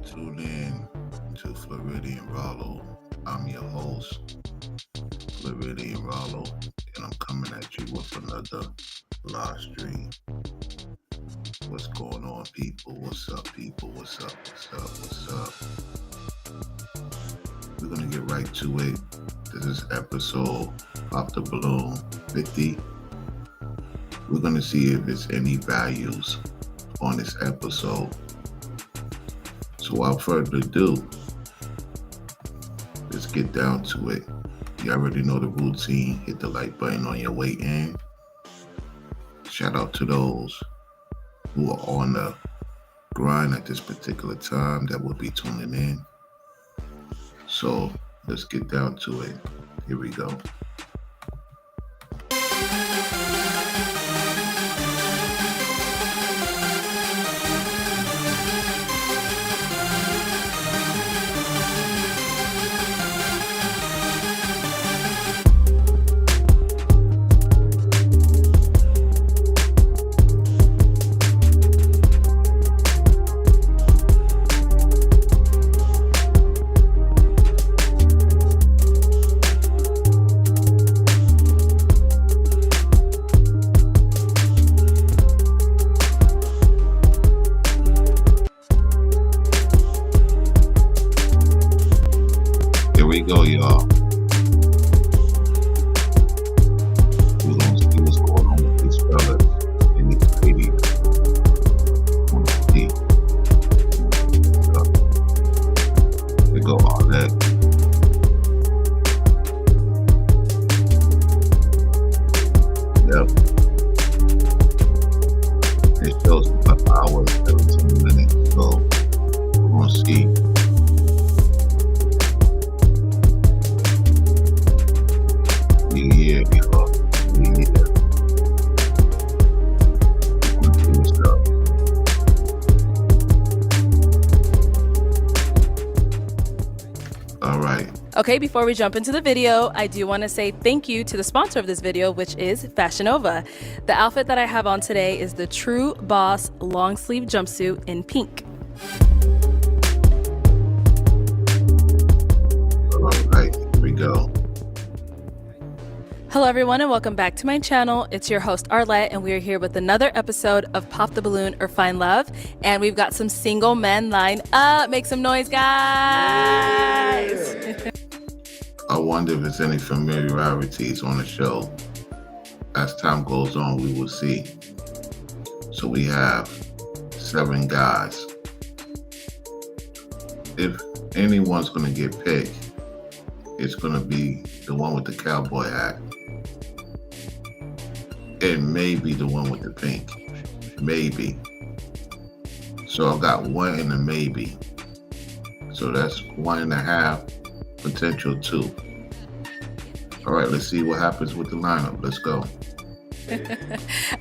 Tune in to Floridian Rollo. I'm your host, Floridian Rollo, and I'm coming at you with another live stream. What's going on, people? What's up, people? What's up? What's up? We're gonna get right to it. This is episode Pop the Balloon 50. We're gonna see if there's any values on this episode. So without further ado, let's get down to it. You already know the routine. Hit the like button on your way in. Shout out to those who are on the grind at this particular time that will be tuning in. So let's get down to it. Here we go. Here we go, y'all. We're gonna see what's going on with these fellas and these ladies. Wanna see. They go all that. Yep. It shows about an hour and 17 minutes. So we're gonna see. Yeah, y'all. Yeah. Let's see what's up. All right. Okay, before we jump into the video, I do want to say thank you to the sponsor of this video, which is Fashion Nova. The outfit that I have on today is the True Boss long sleeve jumpsuit in pink. All right. Here we go. Hello everyone and welcome back to my channel. It's your host Arlette and we are here with another episode of Pop the Balloon or Find Love. And we've got some single men lined up. Make some noise, guys! I wonder if there's any familiarities on the show. As time goes on, we will see. So we have 7 guys. If anyone's going to get picked, it's going to be the one with the cowboy hat. And maybe the one with the pink. Maybe. So I've got 1 and a maybe. So that's 1.5, potential 2. All right, let's see what happens with the lineup. Let's go.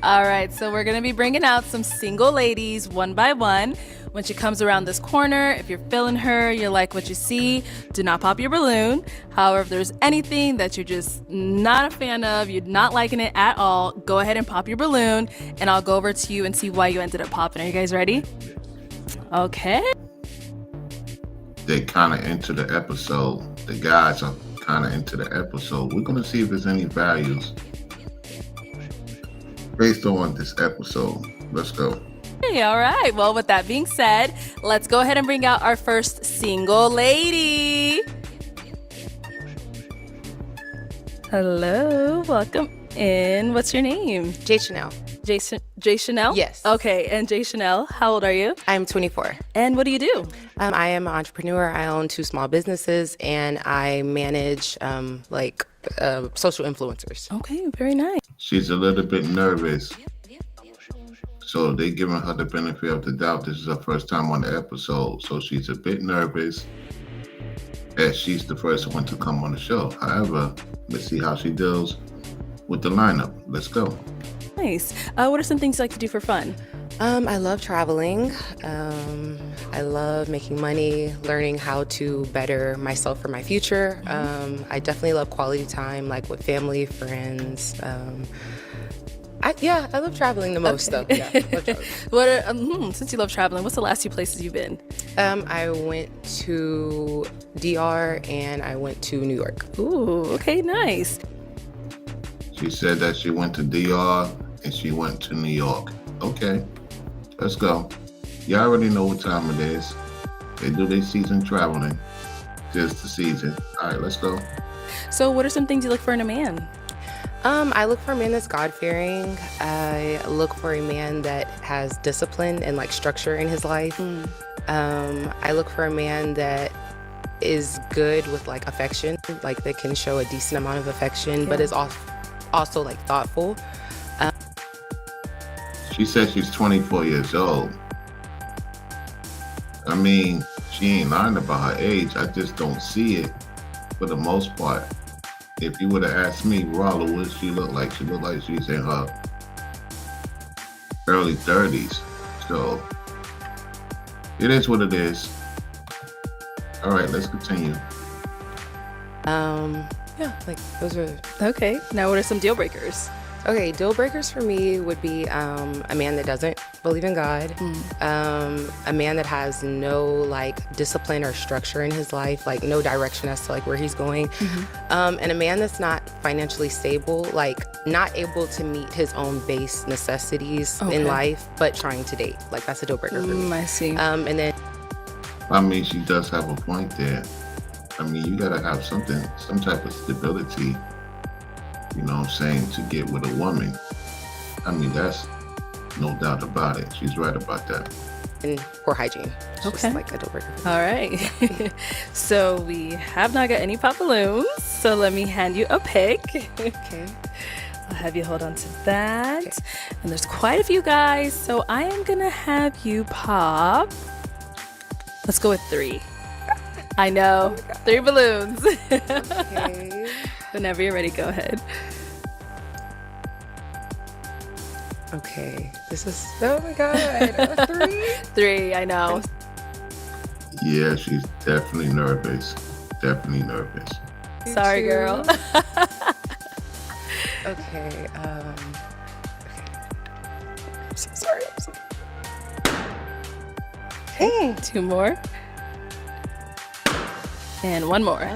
All right, so we're gonna be bringing out some single ladies one by one. When she comes around this corner, if you're feeling her, you like what you see, do not pop your balloon. However, if there's anything that you're just not a fan of, you're not liking it at all, go ahead and pop your balloon and I'll go over to you and see why you ended up popping. Are you guys ready? Okay. They kind of into the episode. The guys are kind of into the episode. We're going to see if there's any values based on this episode. Let's go. Hey, all right. Well, with that being said, let's go ahead and bring out our first single lady. Hello, welcome in. What's your name? Jay Chanel. Jay Chanel? Yes. Okay, and Jay Chanel, how old are you? I'm 24. And what do you do? I am an entrepreneur. I own 2 small businesses and I manage social influencers. Okay, very nice. She's a little bit nervous. So they're giving her the benefit of the doubt. This is her first time on the episode. So she's a bit nervous as she's the first one to come on the show. However, let's see how she deals with the lineup. Let's go. Nice. What are some things you like to do for fun? I love traveling. I love making money, learning how to better myself for my future. I definitely love quality time, like with family, friends. I love traveling the most though. Yeah, I love traveling. Since you love traveling, what's the last 2 places you've been? I went to DR and I went to New York. Ooh, okay, nice. She said that she went to DR and she went to New York. Okay, let's go. You already know what time it is. They do their season traveling. Just the season. All right, let's go. So, what are some things you look for in a man? I look for a man that's God-fearing. I look for a man that has discipline and like structure in his life. I look for a man that is good with like affection, like that can show a decent amount of affection, but is also like thoughtful. She said she's 24 years old. I mean, she ain't lying about her age. I just don't see it for the most part. If you would have asked me, Rolla, what does she look like? She looked like she's in her early 30s. So it is what it is. All right, let's continue. Yeah, like those are Okay. Now, what are some deal breakers? okay. Deal breakers for me would be a man that doesn't believe in God, a man that has no like discipline or structure in his life, like no direction as to like where he's going, and a man that's not financially stable, like not able to meet his own base necessities in life, but trying to date. Like that's a deal breaker for me. I see. And then I mean, she does have a point there. I mean, you gotta have something, some type of stability, you know what I'm saying, to get with a woman. I mean, that's no doubt about it. She's right about that. and poor hygiene. It's Okay. just like a deal breaker for me. All right. So we have not got any pop balloons. So let me hand you a pick. Okay. I'll have you hold on to that. Okay. And there's quite a few guys. So I am going to have you pop. Let's go with 3. I know. 3 balloons. Okay. Whenever you're ready, go ahead. Okay. This is, oh my God. 3? 3, I know. Yeah, she's definitely nervous. Definitely nervous. Sorry, girl. Okay. I'm so sorry. Okay, 2 more. And 1 more.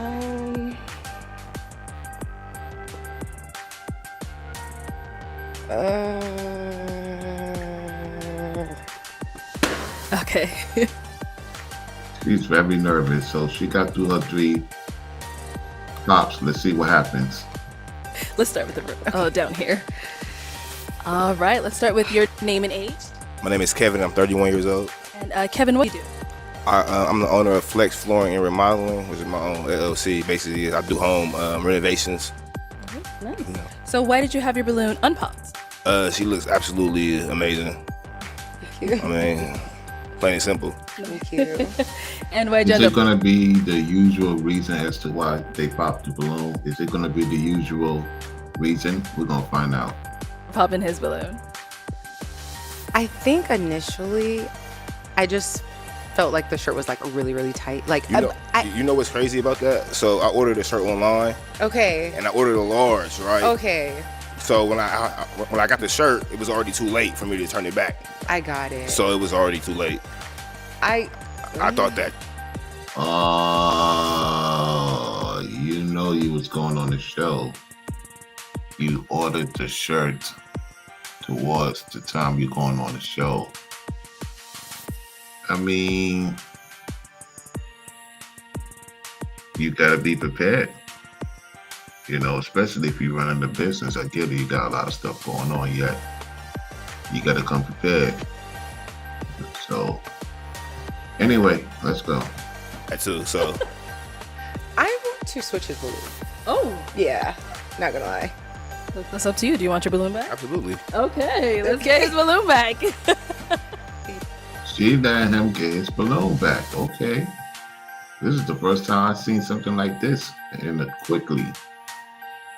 Okay. She's very nervous, so she got through her 3 pops. Let's see what happens. Let's start with the down here. All right, let's start with your name and age. My name is Kevin. I'm 31 years old. And Kevin, what do you do? I'm the owner of Flex Flooring and Remodeling, which is my own LLC. Basically, I do home renovations. Nice. So why did you have your balloon unpopped? She looks absolutely amazing. Thank you. I mean, plain and simple. Thank you. And why did you Is end it up going to be the usual reason as to why they popped the balloon? Is it going to be the usual reason? We're going to find out. popping his balloon? I think initially, I just felt like the shirt was like really, really tight. Like, You know what's crazy about that? So I ordered a shirt online, okay, and I ordered a large, right? okay, So when I got the shirt, it was already too late for me to turn it back. I got it. So it was already too late. I thought that. You know you was going on the show. You ordered the shirt towards the time you're going on the show. I mean, you gotta be prepared. You know, especially if you're running the business. I get it, you got a lot of stuff going on yet. You gotta come prepared. So, anyway, let's go. That too. So I want to switch his balloon. Oh, Yeah, not gonna lie. that's up to you. Do you want your balloon back? absolutely. Okay, let's get his balloon back. She let him get his balloon back. Okay. This is the first time I've seen something like this in a quickly,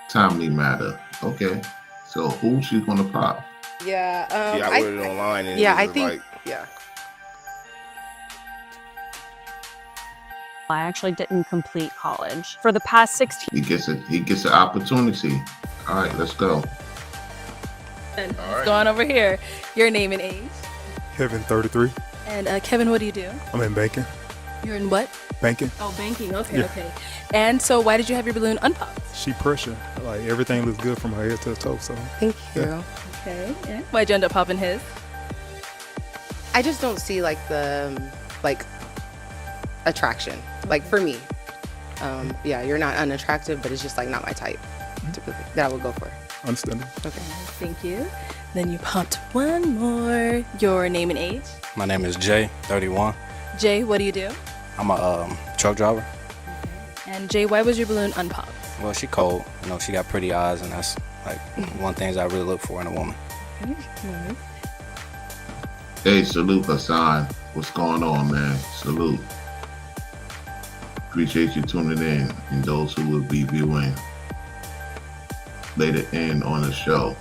timely matter. Okay. So who's she gonna pop? Yeah. Yeah, I ordered it online, and Yeah, it I was think. like, Yeah. I actually didn't complete college. For the past 16 He gets an opportunity. All right, let's go. And let's go on over here. Your name and age. Kevin, 33. And Kevin, what do you do? I'm in banking. You're in what? Banking. Oh, banking. Okay, Yeah. okay. And so why did you have your balloon unpopped? She pressure. Like everything looks good from her head to the toe. So Thank you. Okay. And why'd you end up popping his? I just don't see like the attraction. Like for me, yeah, you're not unattractive, but it's just like not my type typically that I would go for. understandable. Okay. Thank you. Then you popped one more. Your name and age. My name is Jay, 31. Jay, what do you do? I'm a truck driver. And Jay, why was your balloon unpopped? Well, she cold. You know, she got pretty eyes, and that's like one of the things I really look for in a woman. Hey, salute Hassan. What's going on, man? Salute. Appreciate you tuning in, and those who will be viewing later in on the show.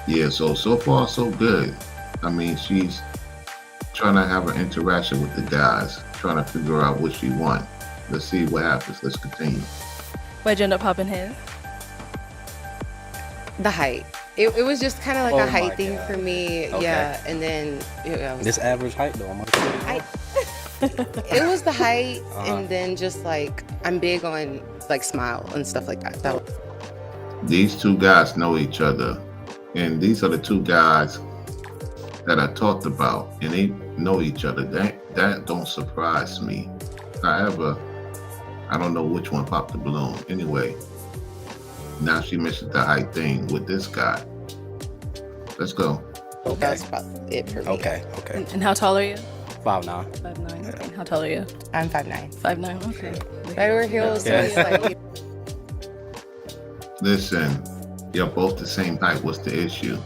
Yeah, so far so good. I mean, she's trying to have an interaction with the guys, trying to figure out what she wants. Let's see what happens. Let's continue. Why'd you end up popping his? The height. It was just kind of like Oh a my height thing God. for me. Okay. Yeah, and then This average height, though. it was the height, Uh-huh. and then just like I'm big on like smile and stuff like that. These two guys know each other, and these are the two guys that I talked about, and they know each other. That don't surprise me. However, I don't know which one popped the balloon. Anyway, now she mentioned the height thing with this guy. Let's go. Okay. That's about it for me. Okay. And how tall are you? 5'9". 5'9". Okay. And how tall are you? I'm 5'9". 5'9". Okay. I wear heels, so Yeah. it's like Listen, you're both the same height. What's the issue?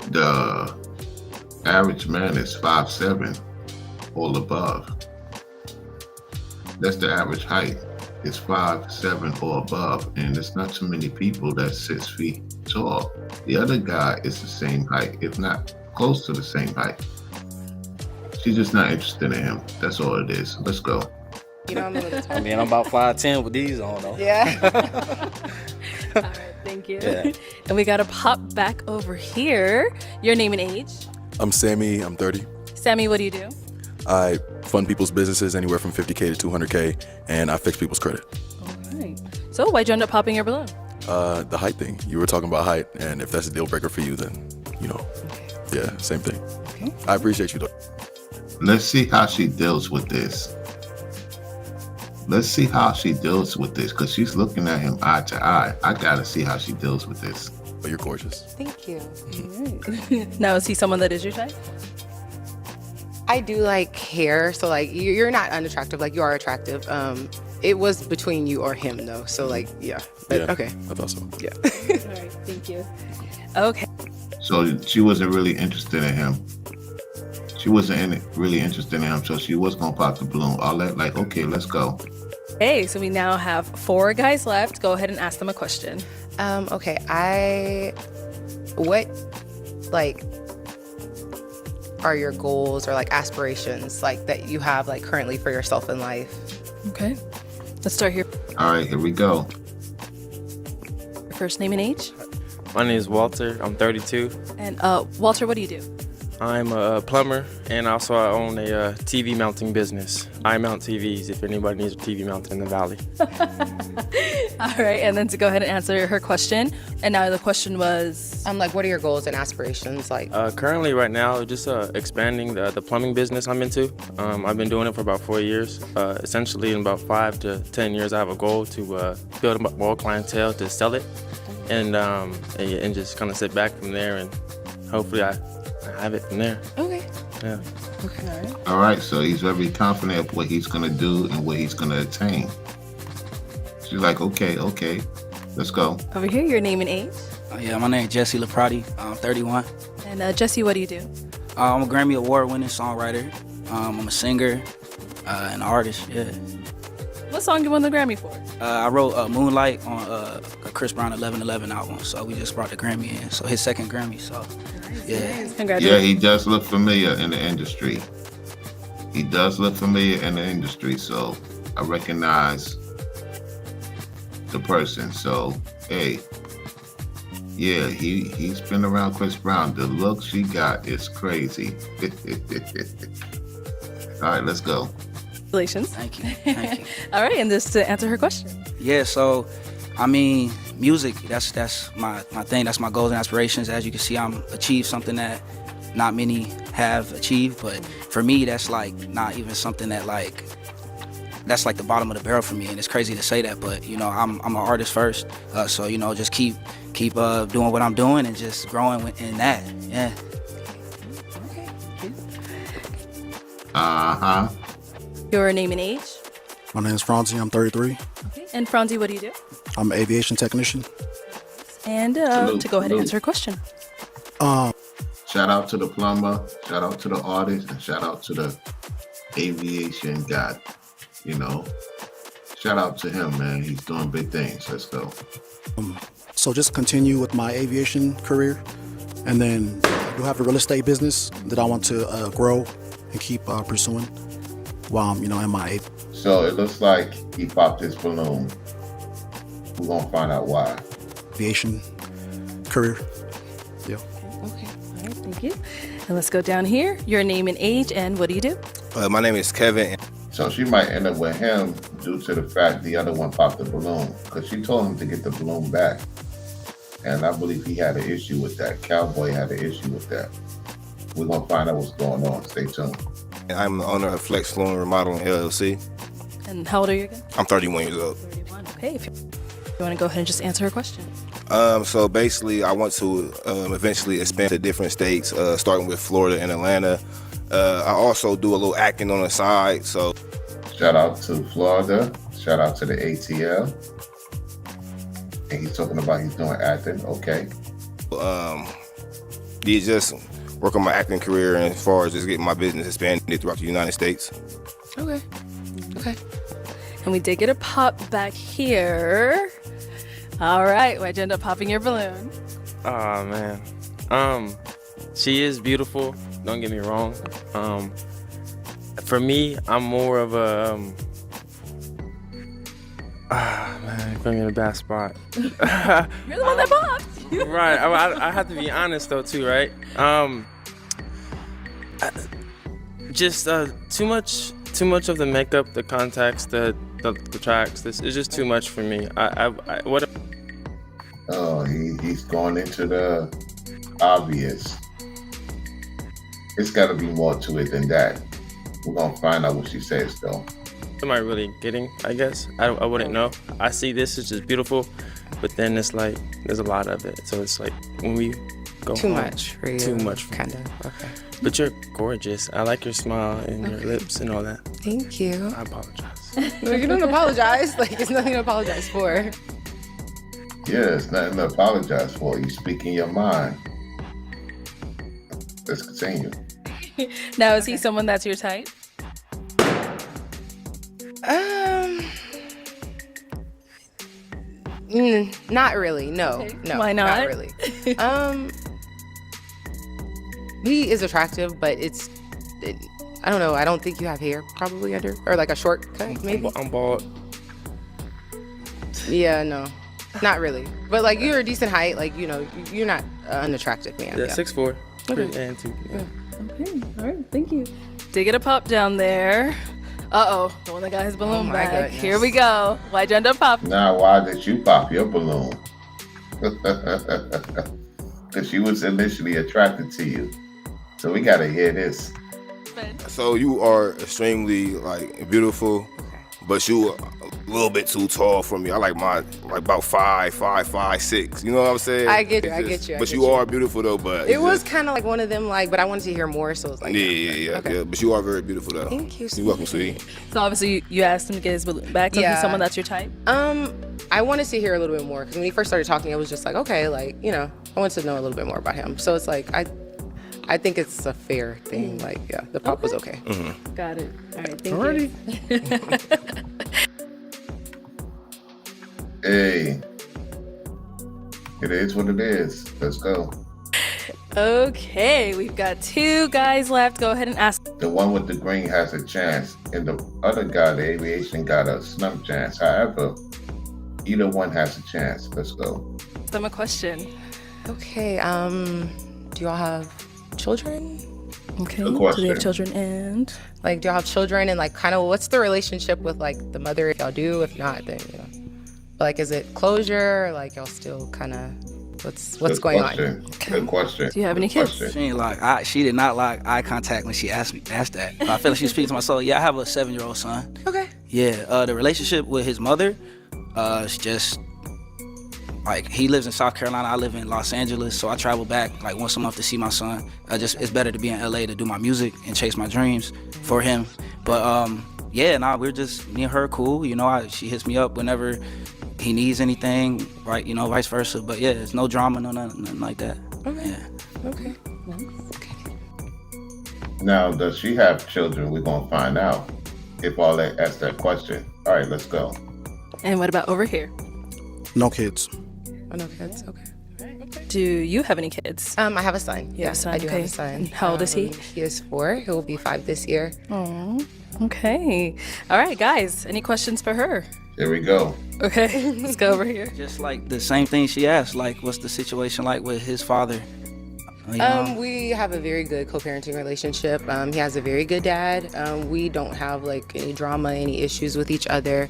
The average man is 5'7" or above. That's the average height. It's 5'7" or above, and there's not too many people that's 6 feet tall. The other guy is the same height, if not close to the same height. She's just not interested in him. That's all it is. Let's go. you know I'm a little tall. I mean, I'm about 5'10" with these on, though. Yeah. All right. Thank you. Yeah. And we got to pop back over here. Your name and age. I'm Sammy, I'm 30. Sammy, what do you do? I fund people's businesses anywhere from 50K to 200K, and I fix people's credit. All right. So why'd you end up popping your balloon? The height thing, you were talking about height, and if that's a deal breaker for you, then, yeah, same thing. Okay. I appreciate you, though. Let's see how she deals with this. Let's see how she deals with this, because she's looking at him eye to eye. I gotta see how she deals with this. But you're gorgeous. Thank you. Now, is he someone that is your type? I do like hair, so like you're not unattractive, like you are attractive. It was between you or him though, so like yeah. But Yeah, okay. I thought so. Yeah. All right. Thank you. Okay. So she wasn't really interested in him. She wasn't really interested in him, so she was gonna pop the balloon. All that, like, okay, let's go. Hey, so we now have 4 guys left. Go ahead and ask them a question. Okay. What like are your goals or like aspirations like that you have like currently for yourself in life? Okay. Let's start here. All right, here we go. First name and age. My name is Walter. I'm 32. And Walter, what do you do? I'm a plumber, and also I own a TV mounting business. I mount TVs if anybody needs a TV mount in the valley. All right. And then to go ahead and answer her question. And now the question was. Like what are your goals and aspirations like? Currently, right now, just expanding the plumbing business I'm into. I've been doing it for about 4 years. Essentially, in about 5 to 10 years, I have a goal to build up more clientele to sell it, and just kind of sit back from there, and hopefully I have it from there. Okay. Yeah. Okay. All right. All right, so he's very confident of what he's gonna do and what he's gonna attain. She's like, okay, let's go. Over here, your name and age. Yeah, my name is Jesse LaPrati. I'm 31. And Jesse, what do you do? I'm a Grammy Award-winning songwriter. I'm a singer, an artist. Yeah. What song you won the Grammy for? I wrote Moonlight on a Chris Brown 11:11 album, so we just brought the Grammy in. So his second Grammy. So yeah. Yeah, Congratulations. he does look familiar in the industry. So I recognize the person. So, hey, Yeah, he's been around Chris Brown. The look she got is crazy. All right, let's go. Congratulations. Thank you. Thank you. All right, and just to answer her question. Yeah, so I mean, music, that's my thing, that's my goals and aspirations. As you can see, I'm achieved something that not many have achieved, but for me that's like not even something that like that's like the bottom of the barrel for me, and it's crazy to say that, but you know, I'm an artist first, so you know, just keep doing what I'm doing and just growing in that. Yeah. Uh-huh. Your name and age? My name is Franzi. I'm 33. Okay. And Franzi, what do you do? I'm an aviation technician. And Salute, to go ahead and salute. answer her question. Shout out to the plumber, shout out to the artist, and shout out to the aviation guy. You know, shout out to him, man. He's doing big things. Let's go. So just continue with my aviation career, and then I do have a real estate business that I want to grow and keep pursuing while I'm, in my So it looks like he popped his balloon. We're gonna find out why. aviation career. Yeah. Okay. All right. Thank you. And let's go down here. Your name and age, and what do you do? My name is Kevin. So she might end up with him due to the fact the other one popped the balloon, because she told him to get the balloon back. And I believe he had an issue with that. Cowboy had an issue with that. We're gonna find out what's going on. Stay tuned. I'm the owner of Flex Flooring Remodeling LLC. And how old are you again? I'm 31 years old. 31. Okay. If you want to go ahead and just answer her question. So basically, I want to eventually expand to different states, starting with Florida and Atlanta. I also do a little acting on the side. So Shout out to Florida. Shout out to the ATL. And he's talking about he's doing acting. Okay. you just work on my acting career, and as far as just getting my business expanded throughout the United States. Okay. Okay. And we did get a pop back here. All right. Why'd you end up popping your balloon? Oh man. She is beautiful. Don't get me wrong. For me, I'm more of a man, you put me in a bad spot. You're the one that popped. Right. I have to be honest though too, right? Just too much of the makeup, the contacts, the tracks. This is just too much for me. What? Oh, he's going into the obvious. It's got to be more to it than that. We're gonna find out what she says though. What am I really getting? I guess I wouldn't know. I see this is just beautiful, but then it's like there's a lot of it. So it's like when we go Too home, much for you. Too much, Kind of. Okay. But you're gorgeous. I like your smile and your lips and all that. Thank you. I apologize. No, you don't apologize. Like, it's nothing to apologize for. Yeah, it's nothing to apologize for. You speaking your mind. Let's continue. Now, is he someone that's your type? Not really. No, Okay. no. Why not? really. He is attractive, but I don't know. I don't think you have hair probably under, or like a short cut maybe. I'm bald. Yeah, no, not really. But like you're a decent height. Like you're not an unattractive man. Yeah, 6'4". Okay. And 2. Yeah. Okay. All right. Thank you. Did get a pop down there. Uh-oh. The one that got his balloon my back. goodness. Here we go. Why'd you end up popping? Now, why did you pop your balloon? Because she was initially attracted to you. So we gotta hear this. So you are extremely beautiful, but you are a little bit too tall for me. I like about 5'6". You know what I'm saying? I get you. It's I get you. I But get you are beautiful though. But It was kind of like one of them, but I wanted to hear more, so it was like. Yeah. But you are very beautiful though. Thank you. You're welcome, sweetie. So obviously you asked him to get his balloon back. So Yeah. he's someone that's your type? I wanted to hear a little bit more because when he first started talking, I was just like, okay, I wanted to know a little bit more about him. So it's like I think it's a fair thing. The pop was okay. Mm-hmm. Got it. All right. Thank you. Hey, it is what it is. Let's go. Okay. We've got 2 guys left. Go ahead and ask. The one with the green has a chance, and the other guy, the aviation, got a slim chance. However, either one has a chance. Let's go. them a question. Okay. Do y'all have children? Okay. Good Do question. they have children and? Like, do y'all have children? And like, kind of, what's the relationship with like the mother? If y'all do, if not, then you know. But, like, is it closure? Or, like, y'all still kind of, what's Good going question. on? Good question. Do you have any Good kids? question. She ain't she did not lock eye contact when she asked that. I feel like she was speaking to my soul. Yeah, I have a 7-year-old son. Okay. Yeah, the relationship with his mother, it's just like he lives in South Carolina, I live in Los Angeles, so I travel back like once a month to see my son. It's better to be in LA to do my music and chase my dreams for him. But we're just me and her cool. You know, she hits me up whenever he needs anything, right? You know, vice versa. But yeah, there's no drama, nothing like that. Okay. Yeah. Okay. Now, does she have children? We're gonna find out if all that ask that question. All right, let's go. And what about over here? No kids. Oh, no kids. Okay. Do you have any kids? I have a son. You have a son, I do have okay. a son. And how old is he? He is 4. He will be 5 this year. Oh, okay. All right, guys. Any questions for her? Here we go. Okay, let's go over here. Just like the same thing she asked, like what's the situation like with his father? You know? We have a very good co-parenting relationship. He has a very good dad. We don't have like any drama, any issues with each other.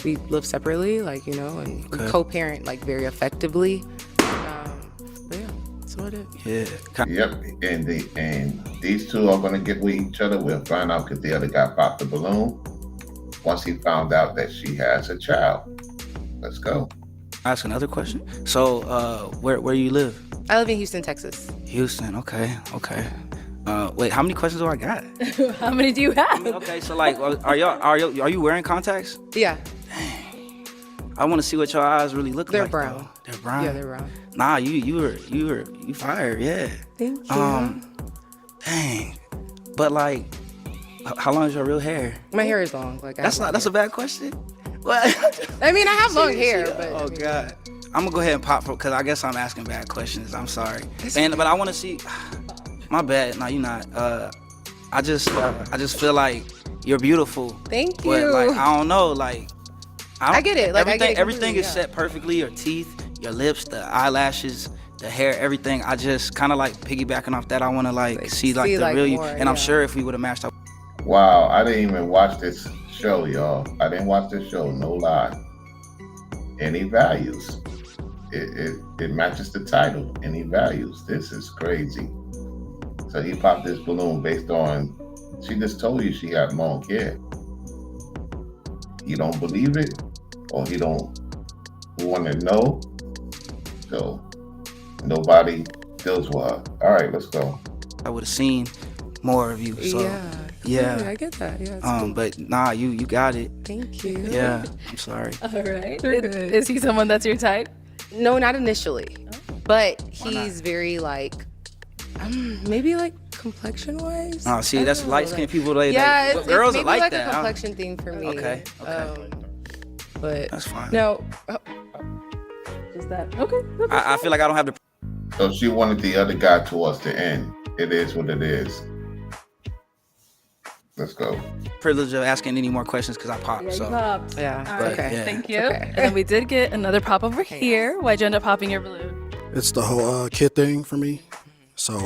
We live separately, like, you know, and we co-parent like very effectively. But yeah, that's what it is. Yeah. Yep. And these two are gonna get with each other. We'll find out because the other guy popped the balloon once he found out that she has a child. Let's go. Ask another question. So, where you live? I live in Houston, Texas. Houston. Okay. Wait, how many questions do I got? How many do you have? Okay, so like, are you wearing contacts? Yeah. I want to see what your eyes really look They're like. brown. Though. They're brown. Yeah, they're brown. Nah, you fired. Yeah. Thank you. Dang. But like, how long is your real hair? My hair is long. Like That's a bad question. What? I mean, I have long hair, but Oh God. I'm gonna go ahead and pop for because I guess I'm asking bad questions. I'm sorry. But I want to see. My bad. No, you're not. I just feel like you're beautiful. Thank you. But like, I don't know. Like, I get it. Like, I get it everything is completely, set perfectly. Your teeth, your lips, the eyelashes, the hair, everything. I just kind of like piggybacking off that. I want to like see the real you. more, And I'm sure if we would have matched up. Wow, I didn't even watch this show, y'all. I didn't watch this show, no lie. Any values. It matches the title, Any Values. This is crazy. So he popped this balloon based on, she just told you she had long hair. You don't believe it, or he don't want to know. So nobody deals with her. All right, let's go. I would have seen more of you. So, yeah. I get that. Yeah. But nah, you got it. Thank you. Yeah, I'm sorry. All right. Is he someone that's your type? No, not initially. But he's very like, maybe like complexion wise. Oh, see, that's light skinned people. Girls it's are maybe like like that. a complexion thing for me. Okay. But That's fine. no. Is that okay? I feel like I don't have the. So she wanted the other guy towards the end. It is what it is. Let's go. Privilege of asking any more questions because I popped. Yeah, you so popped. Yeah. All right. Okay. Yeah. Thank you. Okay. And then we did get another pop over here. Why'd you end up popping your balloon? It's the whole kid thing for me. So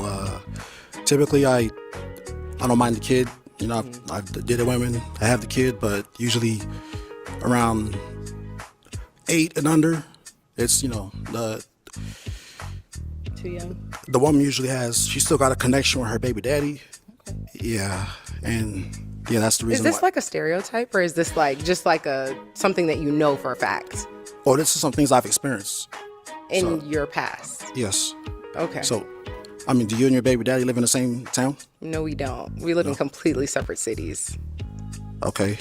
typically I don't mind the kid. You know, I've dated women. I have the kid, but usually around 8 and under, it's, you know, Too young. the woman usually she still got a connection with her baby daddy. Okay. Yeah, and yeah, that's the reason. Is this like a stereotype, or is this like just like something that you know for a fact Oh, this is some things I've experienced. in your past? Yes. Okay. So, I mean, do you and your baby daddy live in the same town? No, we don't. We live in completely separate cities. Okay.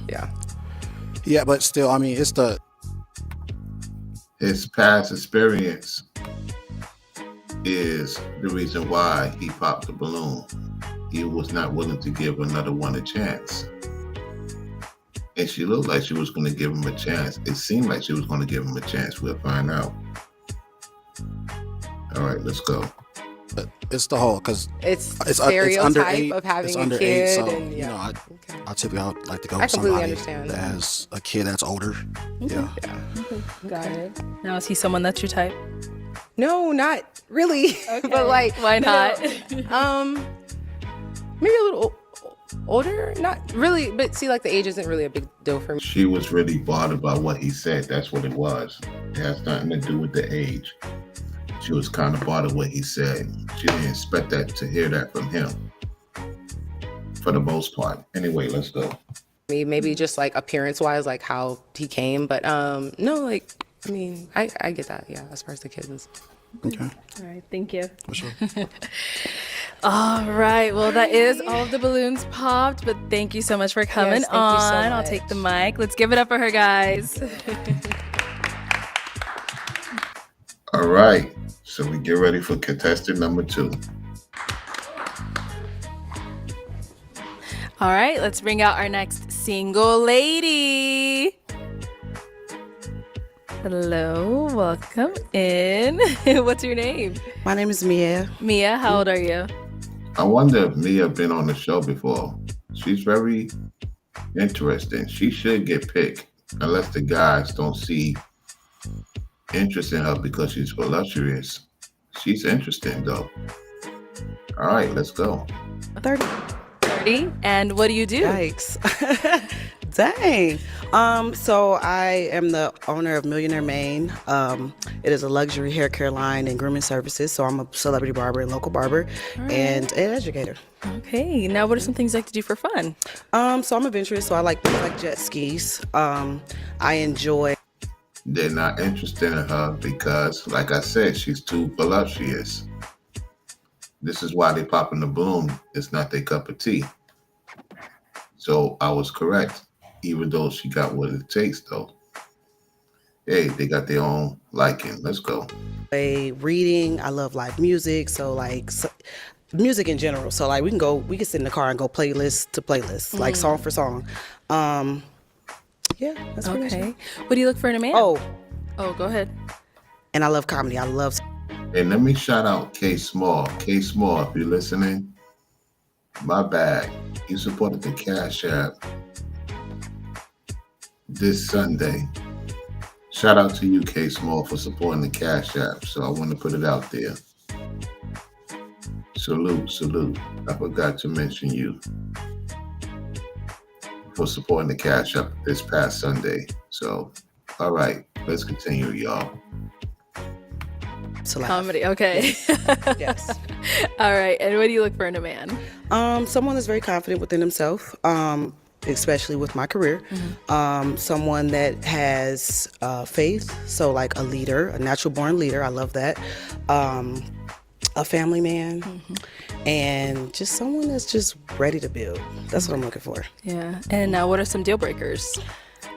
Yeah. Yeah, but still, I mean, it's His past experience is the reason why he popped the balloon. He was not willing to give another one a chance. And she looked like she was going to give him a chance. It seemed like she was going to give him a chance. We'll find out. All right, let's go. It's the whole because It's it's stereotype under 8 of having it's a under kid, 8, so and you know I typically would like to go I with completely somebody understand. that has a kid that's older. Yeah. Got it. Now, is he someone that's your type? No, not really. But like, Why not? Maybe a little older. Not really, but see, like the age isn't really a big deal for me. She was really bothered by what he said. That's what it was. It has nothing to do with the age. She was kind of bothered what he said. She didn't expect that to hear that from him, for the most part. Anyway, let's go. Maybe just like appearance-wise, like how he came, but no, like I mean, I get that. Yeah, as far as the kids is. Okay. All right, thank you. For sure. All right, well, that is all of the balloons popped, but thank you so much for coming Yes, thank you so on. I'll much. take the mic. Let's give it up for her, guys. All right, so we get ready for contestant number 2. All right, let's bring out our next single lady. Hello, welcome in. What's your name? My name is Mia. Mia, how old are you? I wonder if Mia been on the show before. She's very interesting. She should get picked, unless the guys don't see interest in her because she's voluptuous. She's interesting though. All right, let's go. 30. 30. And what do you do? Yikes. Dang. So I am the owner of Millionaire Maine. It is a luxury hair care line and grooming services. So I'm a celebrity barber and local barber and an educator. Okay. Now, what are some things you like to do for fun? So I'm adventurous. So I like jet skis. I enjoy. They're not interested in her because, like I said, she's too voluptuous. This is why they popping the balloon. It's not their cup of tea. So I was correct, even though she got what it takes, though. Hey, they got their own liking. Let's go. Reading. I love live music. So music in general. So like we can sit in the car and go playlist to playlist, like song for song. Yeah, that's pretty much it. What do you look for in a man? Oh, go ahead. and I love comedy. I love. And let me shout out K Small. K Small, if you're listening, my bad. You supported the Cash App this Sunday. Shout out to you, K Small, for supporting the Cash App. So I want to put it out there. Salute. I forgot to mention you for supporting the Cash App this past Sunday. So, all right, let's continue, y'all. Comedy, okay. Yes. All right, and what do you look for in a man? Someone that's very confident within himself, especially with my career. Someone that has faith, so like a leader, a natural born leader. I love that. A family man, and just someone that's just ready to build. That's what I'm looking for. Yeah. And what are some deal breakers?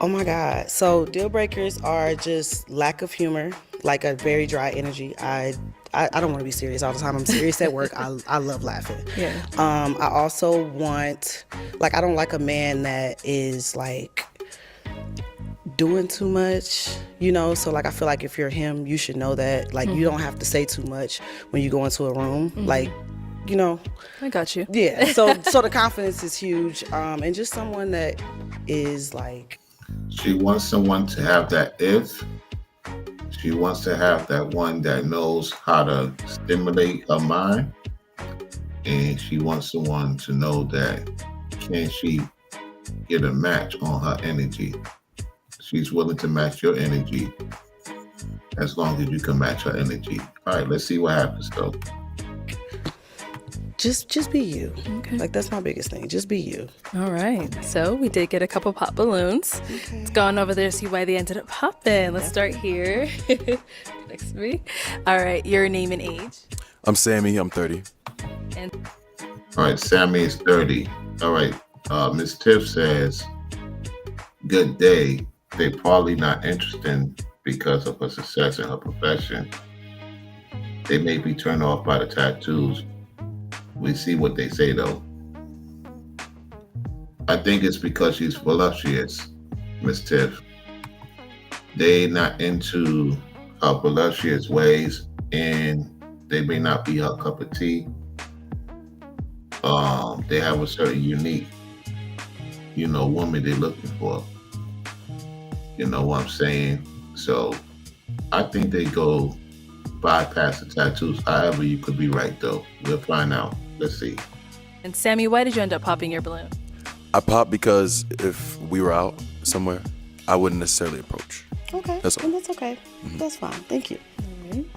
Oh my God. So deal breakers are just lack of humor, like a very dry energy. I don't want to be serious all the time. I'm serious at work. I love laughing. Yeah. I also want, like, I don't like a man that is like doing too much, so like I feel like if you're him, you should know that, like, you don't have to say too much when you go into a room, like, I got you. Yeah. So the confidence is huge, and just someone that is like. She wants someone to have that if. She wants to have that one that knows how to stimulate her mind. And she wants someone to know that can she get a match on her energy. She's willing to match your energy as long as you can match her energy. All right, let's see what happens though. Just be you. Okay. Like, that's my biggest thing. Just be you. All right. So we did get a couple pop balloons. Okay. Let's go on over there, see why they ended up popping. Let's start here. Next to me. All right. Your name and age. I'm Sammy. I'm 30. And All right, Sammy is 30. All right, Miss Tiff says, good day. They're probably not interested because of her success in her profession. They may be turned off by the tattoos. We see what they say though. I think it's because she's voluptuous, Miss Tiff. They not into her voluptuous ways, and They may not be her cup of tea. They have a certain unique, woman they're looking for. You know what I'm saying? So I think they go bypass the tattoos. However, you could be right though. We'll find out. Let's see. And Sammy, why did you end up popping your balloon? I popped because if we were out somewhere, I wouldn't necessarily approach. Okay. That's all. And that's okay. That's fine. Thank you.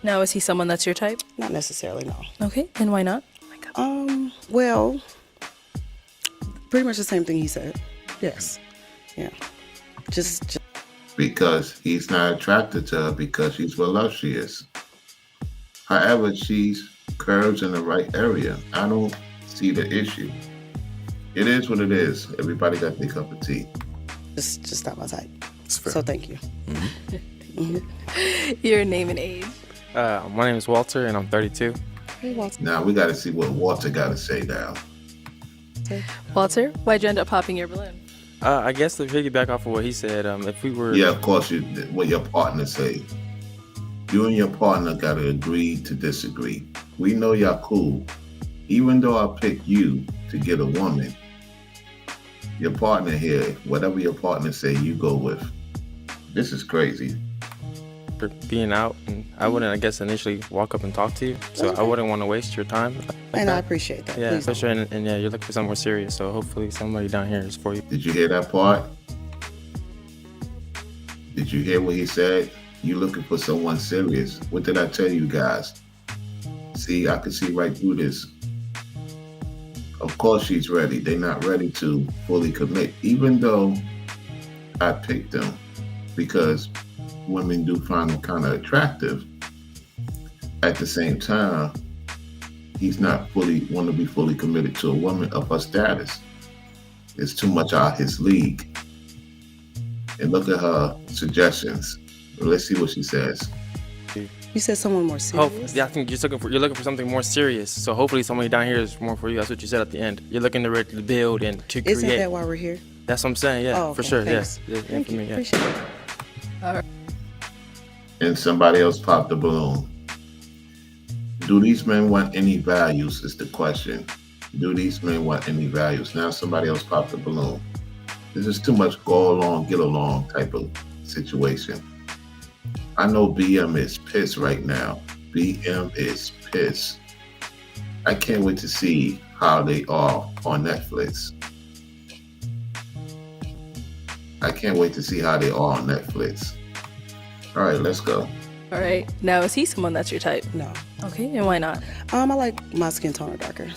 Now, is he someone that's your type? Not necessarily, no. Okay, and why not? Well, pretty much the same thing he said. Yes. Yeah. Just Because he's not attracted to her because she's voluptuous. However, she's curves in the right area. I don't see the issue. It is what it is. Everybody got their cup of tea. just not my type. It's fair. So thank you. Your name and age. My name is Walter, and I'm 32. Hey, Walter. Now we got to see what Walter got to say now. Walter, why'd you end up popping your balloon? I guess to piggyback off of what he said, if we were... Yeah, of course, what your partner say. You and your partner got to agree to disagree. We know y'all cool. Even though I picked you to get a woman, your partner here, whatever your partner say, you go with. This is crazy. for being out, and I wouldn't, I guess, initially walk up and talk to you. So I wouldn't want to waste your time. And I appreciate that. Yeah, Please don't. especially, and yeah, you're looking for something more serious. So hopefully somebody down here is for you. Did you hear that part? Did you hear what he said? You looking for someone serious. What did I tell you guys? See, I can see right through this. Of course she's ready. They're not ready to fully commit, even though I picked them because women do find him kind of attractive. At the same time, he's not fully want to be fully committed to a woman of her status. It's too much out his league. And look at her suggestions. Let's see what she says. You said someone more serious? Yeah, I think you're looking for something more serious. So hopefully somebody down here is more for you. That's what you said at the end. You're looking to build and to create. Isn't that why we're here? That's what I'm saying. Yeah, Oh, for okay, sure. thanks. Yeah, Thank for you. me, yeah. Appreciate it. All right. And somebody else popped the balloon. Do these men want any values is the question. Do these men want any values? Now somebody else popped the balloon. This is too much go along, get along type of situation. I know BM is pissed right now. BM is pissed. I can't wait to see how they are on Netflix. I can't wait to see how they are on Netflix. All right, let's go. All right. Now, is he someone that's your type? No. Okay, and why not? I like my skin tone darker.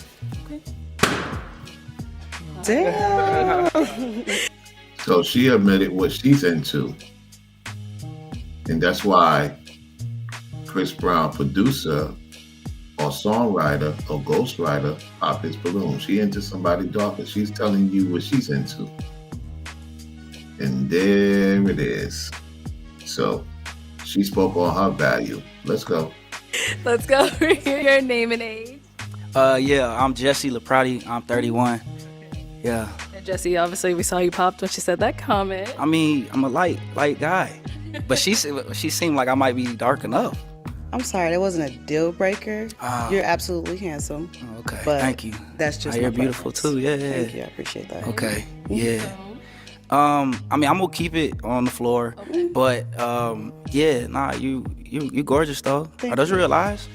Damn. So she admitted what she's into. And that's why Chris Brown, producer or songwriter or ghostwriter, pop his balloon. She into somebody darker. She's telling you what she's into. And there it is. So she spoke on her value. Let's go. Let's go over your name and age. Yeah, I'm Jesse Laprati. I'm 31. Yeah. And Jesse, obviously, we saw you popped when she said that comment. I mean, I'm a light guy, but she seemed like I might be dark enough. I'm sorry, that wasn't a deal breaker. You're absolutely handsome. Okay, But thank you. That's just You're my beautiful preference. too. Yeah. Thank you, I appreciate that. Okay. Yeah. I mean, I'm gonna keep it on the floor, but yeah, nah, you gorgeous though. Thank Are those you. real eyes?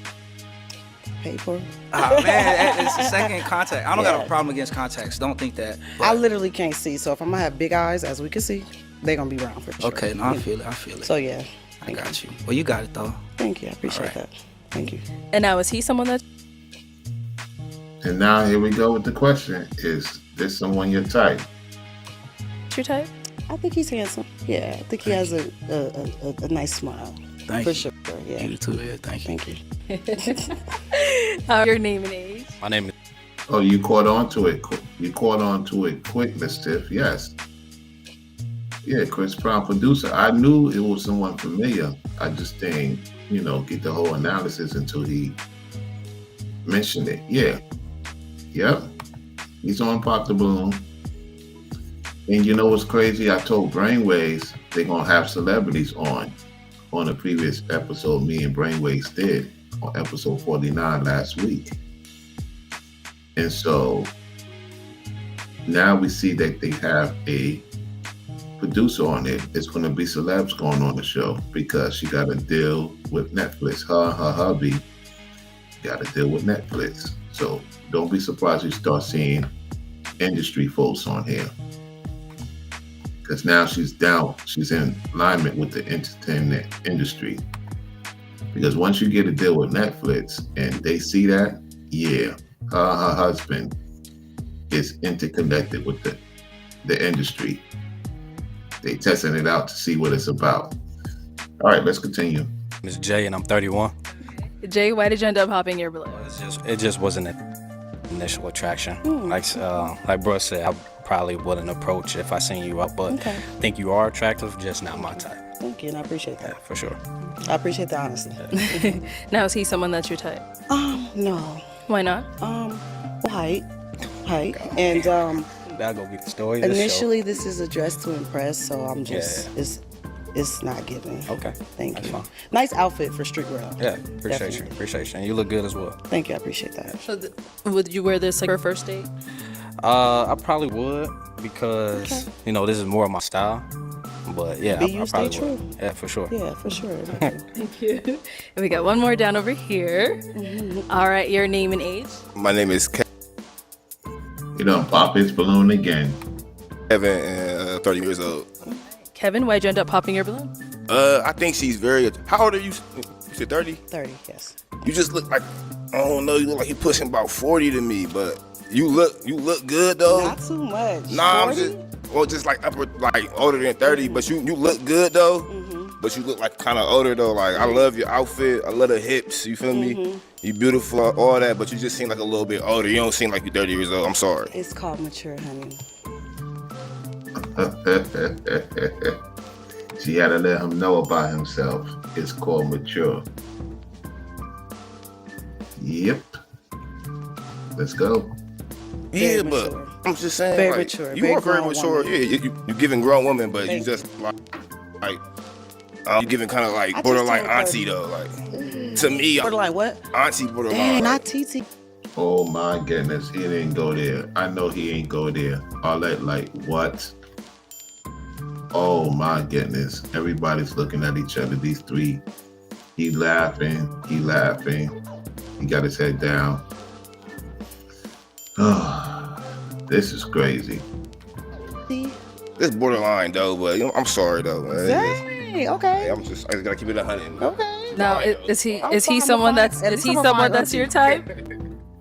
Paid for it. Man, it's the second contact. I don't got a problem against contacts. Don't think that. I literally can't see, so if I'm gonna have big eyes, as we can see, they're gonna be brown for sure. Okay, no, I feel it. So yeah, I got you. Well, you got it though. thank you, I appreciate All right. that. Thank you. And now, is he someone that's And now here we go with the question. Is this someone your type? your type? I think he's handsome. Yeah, I think he has a nice smile. Thank for you. sure. Yeah. You too. Yeah, thank you. Thank you. Your name and age. My name is. Oh, you caught on to it. You caught on to it quick, Miss Tiff. Yes. Yeah, Chris Brown, producer. I knew it was someone familiar. I just didn't, get the whole analysis until he mentioned it. Yeah. Yep. He's on Pop the Balloon. And you know what's crazy? I told Brainwaves they're going to have celebrities on a previous episode me and Brainwaves did. on episode 49 last week. And so now we see that they have a producer on it. It's going to be celebs going on the show because she got a deal with Netflix. Her and her hubby got a deal with Netflix. So don't be surprised you start seeing industry folks on here. Because now she's in alignment with the entertainment industry. Because once you get a deal with Netflix and they see that, yeah, her husband is interconnected with the industry. They testing it out to see what it's about. All right, let's continue. Miss J, and I'm 31. Jay, why did you end up hopping your balloon? It just wasn't an initial attraction. Like bro said, I probably wouldn't approach if I seen you up, but I think you are attractive, just not my type. Thank you, and I appreciate that. Yeah, for sure. I appreciate the honesty. Now, is he someone that's your type? No. Why not? Height. And That'll go be the story. initially this is addressed to impress, so I'm just it's not giving. Okay. Thank you. Fine. Nice outfit for street wear. Yeah, appreciate you. And you look good as well. Thank you, I appreciate that. So would you wear this like for a first date? I probably would because this is more of my style. But yeah, Be you, I stay probably true. would. Yeah, for sure. Yeah, for sure. Thank you. And we got one more down over here. All right, your name and age? My name is You know, pop his balloon again. Kevin, and 30 years old. Kevin, why'd you end up popping your balloon? I think she's very. How old are you? You said 30? 30, yes. You just look like, I don't know, you look like you're pushing about 40 to me, but you look good though. Not too much. Nah, 40? just like older than 30, but you look good though. But you look like kind of older though. Like I love your outfit, I love the hips. You feel me? You beautiful, all that, but you just seem like a little bit older. You don't seem like you're 30 years old. I'm sorry. It's called mature, honey. She had to let him know about himself. It's called mature. Yep. Let's go. Yeah, Very but mature. I'm just saying, Very like, mature, you very are very grown mature. woman. Yeah, you giving grown woman, but Thank you just like you giving kind of like just borderline turned auntie 30. though. Like to me, Borderline what? auntie borderline. Dang, like, not TT. Oh my goodness, he didn't go there. I know he ain't go there. All that like what? Oh my goodness. Everybody's looking at each other, these three. He laughing. He got his head down. Oh, this is crazy. It's borderline though, but I'm sorry though, man. Dang, okay. I just gotta keep it 100. Okay. Now, is he I'm fine, someone I'm that's fine. is he I'm someone fine, that's your auntie. type?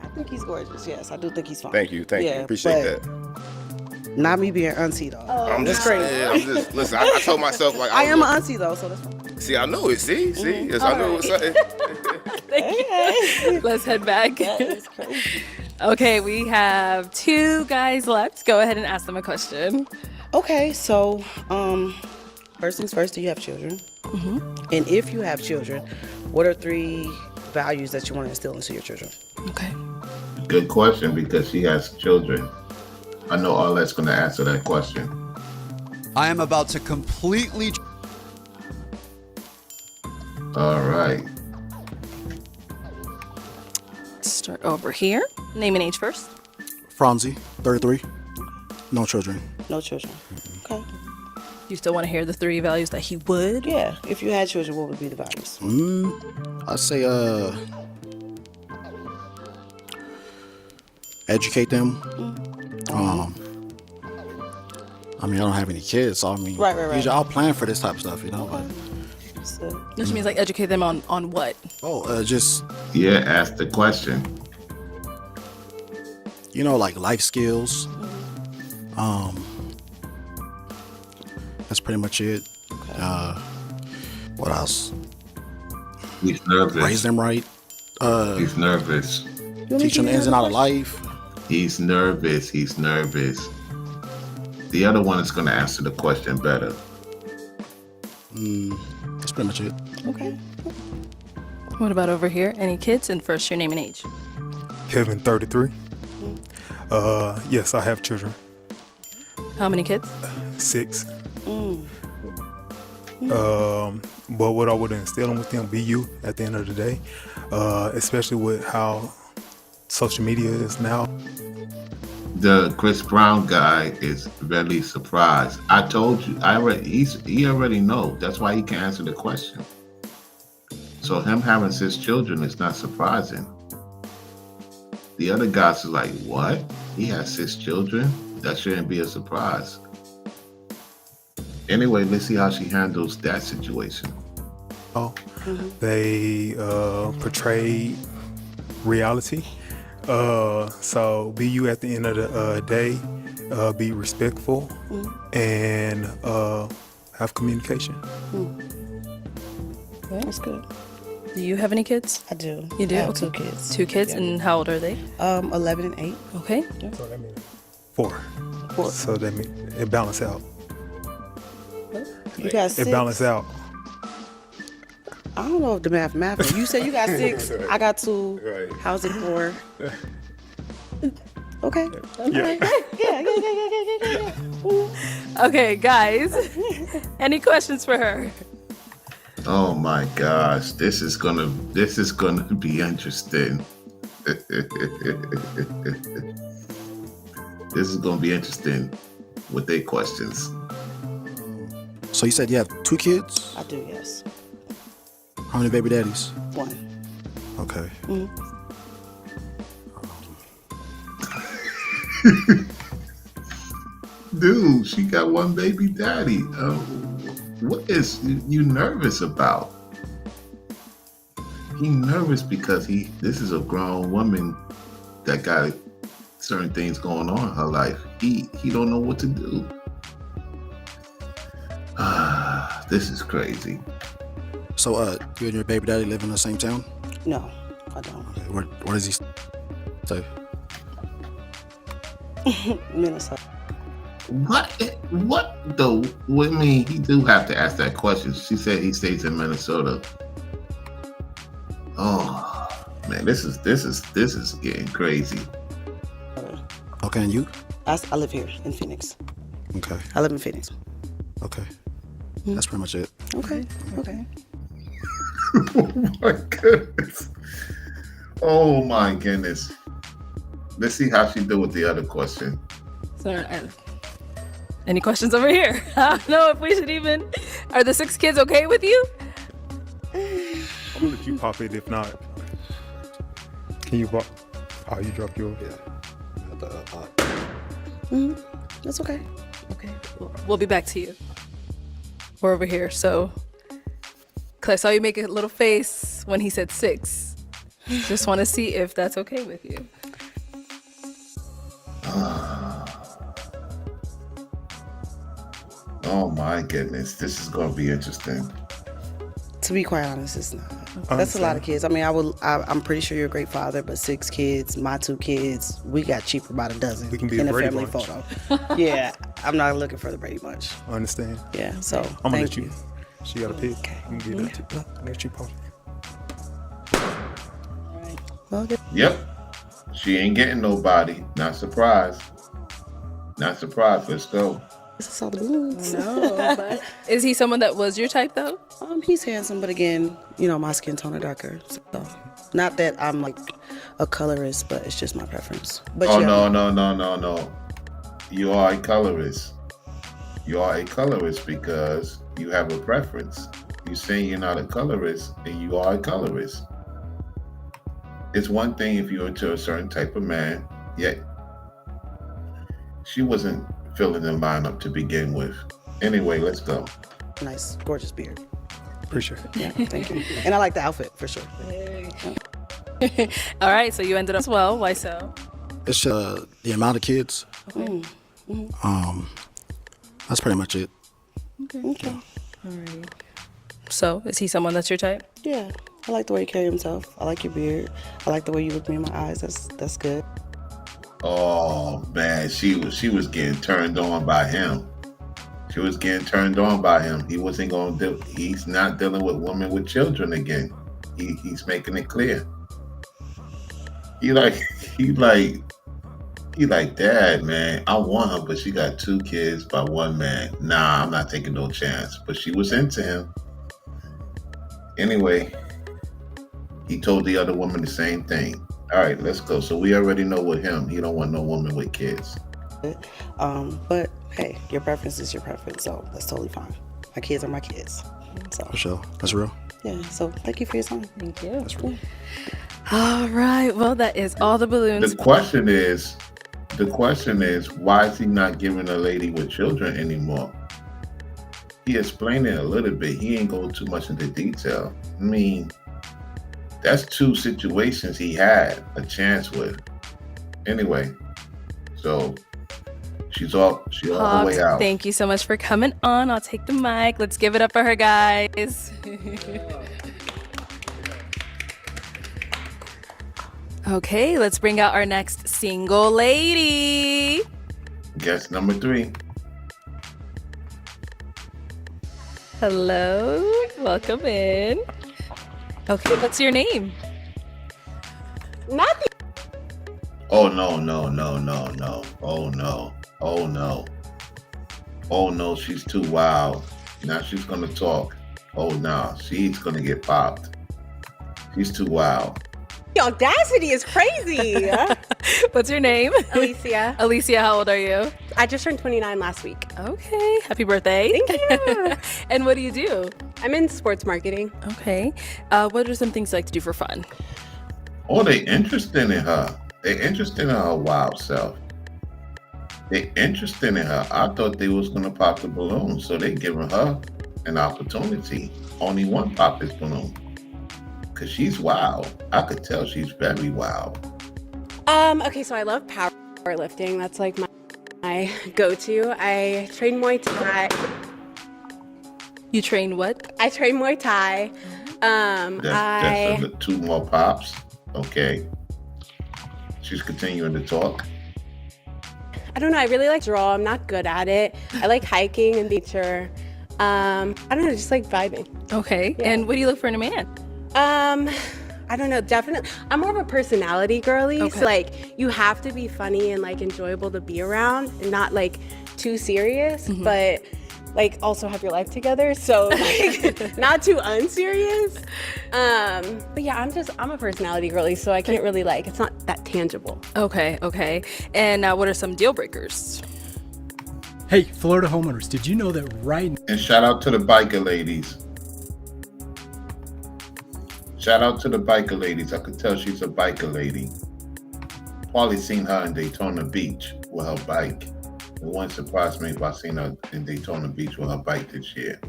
I think he's gorgeous. Yes, I do think he's fine. Thank you, Yeah, appreciate but that. Not me being auntie though. I'm that's just crazy. saying, I'm just listen. I told myself like I am an was- auntie though, so that's fine. See, I know it. See, yes, I know what's something. Let's head back. That is crazy. Okay, we have two guys left. Go ahead and ask them a question. Okay, so first things first, do you have children? And if you have children, what are 3 values that you want to instill into your children? Okay. Good question because she has children. I know Arlette's going to answer that question. I am about to completely. All right. Let's start over here. Name and age first. Franzi, 33. No children. No children. Okay. You still want to hear the 3 values that he would? Yeah. If you had children, what would be the values? I say educate them. I mean, I don't have any kids, so I mean, Right. usually I'll plan for this type of stuff, but So, Which means like educate them on what? just Yeah, ask the question. like life skills. That's pretty much it. What else? He's nervous. Raise them right. He's nervous. Teach them the ins and outs of life. He's nervous. The other one is going to answer the question better. That's pretty much it. okay. What about over here? Any kids? And first, your name and age. Kevin, 33. Yes, I have children. How many kids? 6. But what I would instill with them, be you at the end of the day, especially with how social media is now. The Chris Brown guy is really surprised. I told you, he already know. That's why he can answer the question. So him having 6 children is not surprising. The other guys is like, what? He has 6 children? That shouldn't be a surprise. Anyway, let's see how she handles that situation. They portray reality. So be you at the end of the day, be respectful, and have communication. That's good. Do you have any kids? I do. You do? I have Okay. 2 kids. 2 kids, and how old are they? 11 and 8. Okay. So that means 4. 4. So that means it balance out. You got 6. It balance out. I don't know if the math. You said you got 6. I got 2. Right. How's it 4? Okay. Yeah. Yeah. Okay, guys. Any questions for her? Oh my gosh, this is gonna be interesting. This is gonna be interesting with their questions. So you said you have 2 kids? I do, yes. How many baby daddies? 1. Okay. Dude, she got 1 baby daddy. What is you nervous about? He nervous because this is a grown woman that got certain things going on in her life. He don't know what to do. This is crazy. So you and your baby daddy live in the same town? No, I don't. Okay. Where does he stay? Minnesota. What though? I mean, he do have to ask that question. She said he stays in Minnesota. Oh man, this is getting crazy. Okay, and you? I live here in Phoenix. Okay. I live in Phoenix. Okay. That's pretty much it. Okay. Oh my goodness. Oh my goodness. Let's see how she do with the other question. So, any questions over here? I don't know if we should even. Are the 6 kids okay with you? I'm gonna let you pop it. If not, can you pop? Oh, you dropped yours. Yeah. That's okay. Okay. We'll be back to you. We're over here. So, Clay, I saw you make a little face when he said 6. Just want to see if that's okay with you. Oh my goodness, this is gonna be interesting. To be quite honest, it's not. That's a lot of kids. I mean, I'm pretty sure you're a great father, but 6 kids, my 2 kids, we got cheaper by the dozen We can be in a a Brady family Bunch. photo. Yeah, I'm not looking for the Brady Bunch. I understand. Yeah, so I'm gonna thank let you. She got a pick. Okay. I'm gonna give that to you. Let you pop it. Well, Yep. She ain't getting nobody. Not surprised. Not surprised. Let's go. this is all the balloons. No, but is he someone that was your type though? He's handsome, but again, my skin tone are darker. So, not that I'm like a colorist, but it's just my preference. But Oh yeah, no. You are a colorist. You are a colorist because you have a preference. You saying you're not a colorist and you are a colorist. It's one thing if you're into a certain type of man, yet she wasn't filling the lineup to begin with. Anyway, let's go. nice, gorgeous beard. Appreciate it. Yeah, thank you. And I like the outfit for sure. All right, so you ended up as well. Why so? It's the amount of kids. That's pretty much it. Okay. All right. So, is he someone that's your type? Yeah, I like the way you carry himself. I like your beard. I like the way you look me in my eyes. That's good. Oh man, she was getting turned on by him. She was getting turned on by him. He wasn't gonna do. He's not dealing with women with children again. He's making it clear. He like, Dad, man. I want her, but she got 2 kids by 1 man. Nah, I'm not taking no chance. But she was into him. Anyway, he told the other woman the same thing. All right, let's go. So we already know with him, he don't want no woman with kids. But hey, your preference is your preference, so that's totally fine. My kids are my kids. So For sure. That's real. yeah, so thank you for your time. Thank you. That's real. All right. Well, that is all the balloons. The question is, why is he not giving a lady with children anymore? He explained it a little bit. He ain't go too much into detail. I mean, that's 2 situations he had a chance with. Anyway, so she's all the Hawks, way out. thank you so much for coming on. I'll take the mic. Let's give it up for her, guys. Okay, let's bring out our next single lady. Guess number 3. Hello, welcome in. Okay, what's your name? Nothing. Oh no. Oh no. Oh no, she's too wild. Now she's gonna talk. Oh no, she's gonna get popped. She's too wild. The audacity is crazy. What's your name? Alicia. Alicia, how old are you? I just turned 29 last week. Okay, happy birthday. Thank you. And what do you do? I'm in sports marketing. Okay. What are some things you like to do for fun? Oh, they interested in her. They interested in her wild self. They interested in her. I thought they was gonna pop the balloon, so they giving her an opportunity. Only one pop this balloon. Cause she's wild. I could tell she's very wild. Okay, so I love powerlifting. That's like my go-to. I train Muay Thai. You train what? I train Muay Thai. That's 2 more pops. Okay. She's continuing to talk. I don't know. I really like draw. I'm not good at it. I like hiking and nature. I don't know. Just like vibing. Okay. Yeah. And what do you look for in a man? I don't know. Definitely. I'm more of a personality girly. Okay. So like you have to be funny and like enjoyable to be around and not like too serious, but like also have your life together. So like not too unserious. But yeah, I'm a personality girly, so I can't really like, it's not that tangible. Okay. And what are some deal breakers? Hey, Florida homeowners, did you know that right And shout out to the biker ladies. Shout out to the biker ladies. I could tell she's a biker lady. Probably seen her in Daytona Beach with her bike. It wouldn't surprise me if I seen her in Daytona Beach with her bike this year.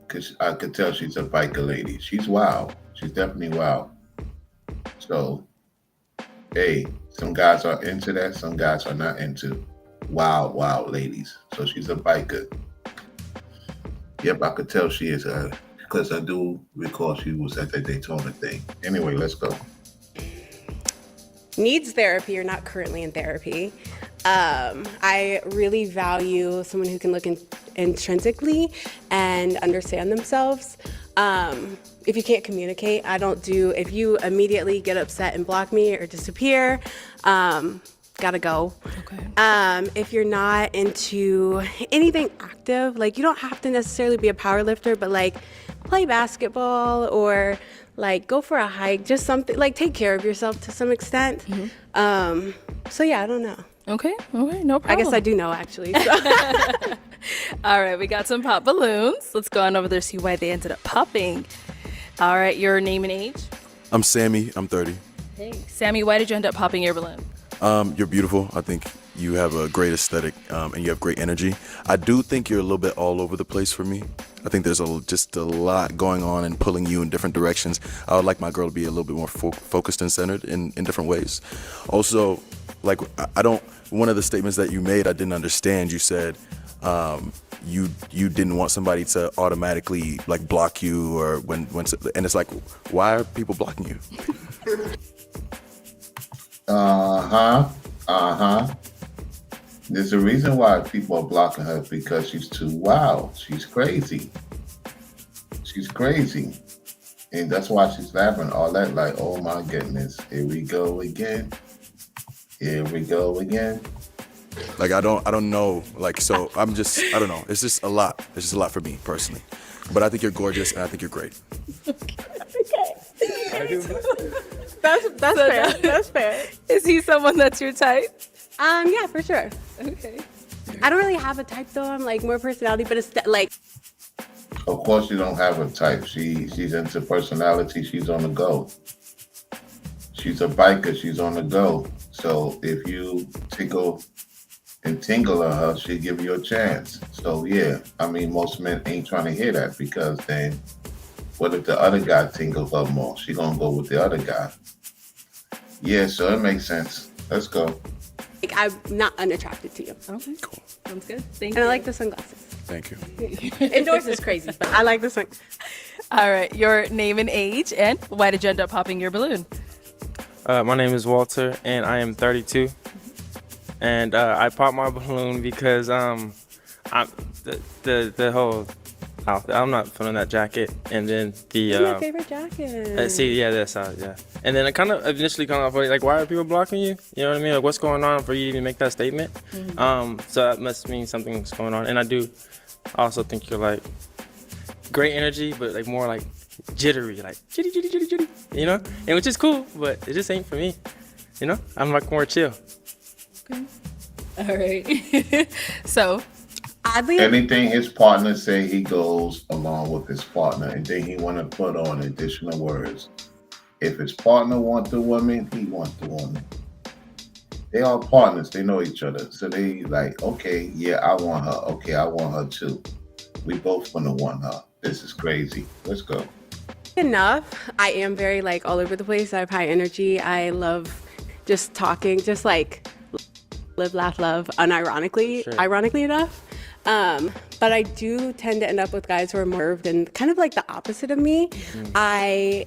Because I could tell she's a biker lady. She's wild. She's definitely wild. So, hey, some guys are into that. Some guys are not into wild ladies. So she's a biker. Yep, I could tell she is because I do recall she was at the Daytona thing. Anyway, let's go. Needs therapy or not currently in therapy. I really value someone who can look intrinsically and understand themselves. If you can't communicate, if you immediately get upset and block me or disappear, gotta go. Okay. If you're not into anything active, like you don't have to necessarily be a power lifter, but like play basketball or like go for a hike, just something like take care of yourself to some extent. So yeah, I don't know. Okay, no problem. I guess I do know actually. So. All right, we got some pop balloons. Let's go on over there, see why they ended up popping. All right, your name and age? I'm Sammy. I'm 30. Hey, Sammy, why did you end up popping your balloon? You're beautiful. I think you have a great aesthetic and you have great energy. I do think you're a little bit all over the place for me. I think there's just a lot going on and pulling you in different directions. I would like my girl to be a little bit more focused and centered in different ways. Also, like one of the statements that you made, I didn't understand. You said you didn't want somebody to automatically like block you or when and it's like, why are people blocking you? There's a reason why people are blocking her, because she's too wild. She's crazy. And that's why she's laughing all that like, oh my goodness, here we go again. Like I don't know. Like so I don't know. It's just a lot. It's just a lot for me personally. But I think you're gorgeous, and I think you're great. That's fair. That's fair. Is he someone that's your type? Yeah, for sure. Okay. I don't really have a type though. I'm like more personality, but it's like. Of course, you don't have a type. She's into personality. She's on the go. She's a biker. She's on the go. So if you tickle and tingle on her, she'll give you a chance. So yeah, I mean, most men ain't trying to hear that because then what if the other guy tingles her more? She gonna go with the other guy. Yeah, so it makes sense. Let's go. Like, I'm not unattracted to you. Okay. Cool. Sounds good. Thank And you. I like the sunglasses. Thank you. Indoors is crazy, but I like the sun. All right. Your name and age, and why did you end up popping your balloon? My name is Walter, and I am 32. And I popped my balloon because I'm the whole outfit. I'm not feeling that jacket, and then the. It's my favorite jacket. Yeah. And then it kind of initially kind of like, why are people blocking you? You know what I mean? Like, what's going on for you to even make that statement? So that must mean something's going on. And I do also think you're like great energy, but like more like jittery, like jitty, you know? And which is cool, but it just ain't for me. You know? I'm like more chill. Okay. All right. So, oddly, Anything his partner say, he goes along with his partner, and then he want to put on additional words. If his partner want the woman, he want the woman. They are partners. They know each other. So they like, okay, yeah, I want her. Okay, I want her too. We both gonna want her. This is crazy. Let's go. enough. I am very like all over the place. I have high energy. I love just talking, just like live, laugh, love, unironically, ironically enough. But I do tend to end up with guys who are more reserved and kind of like the opposite of me. I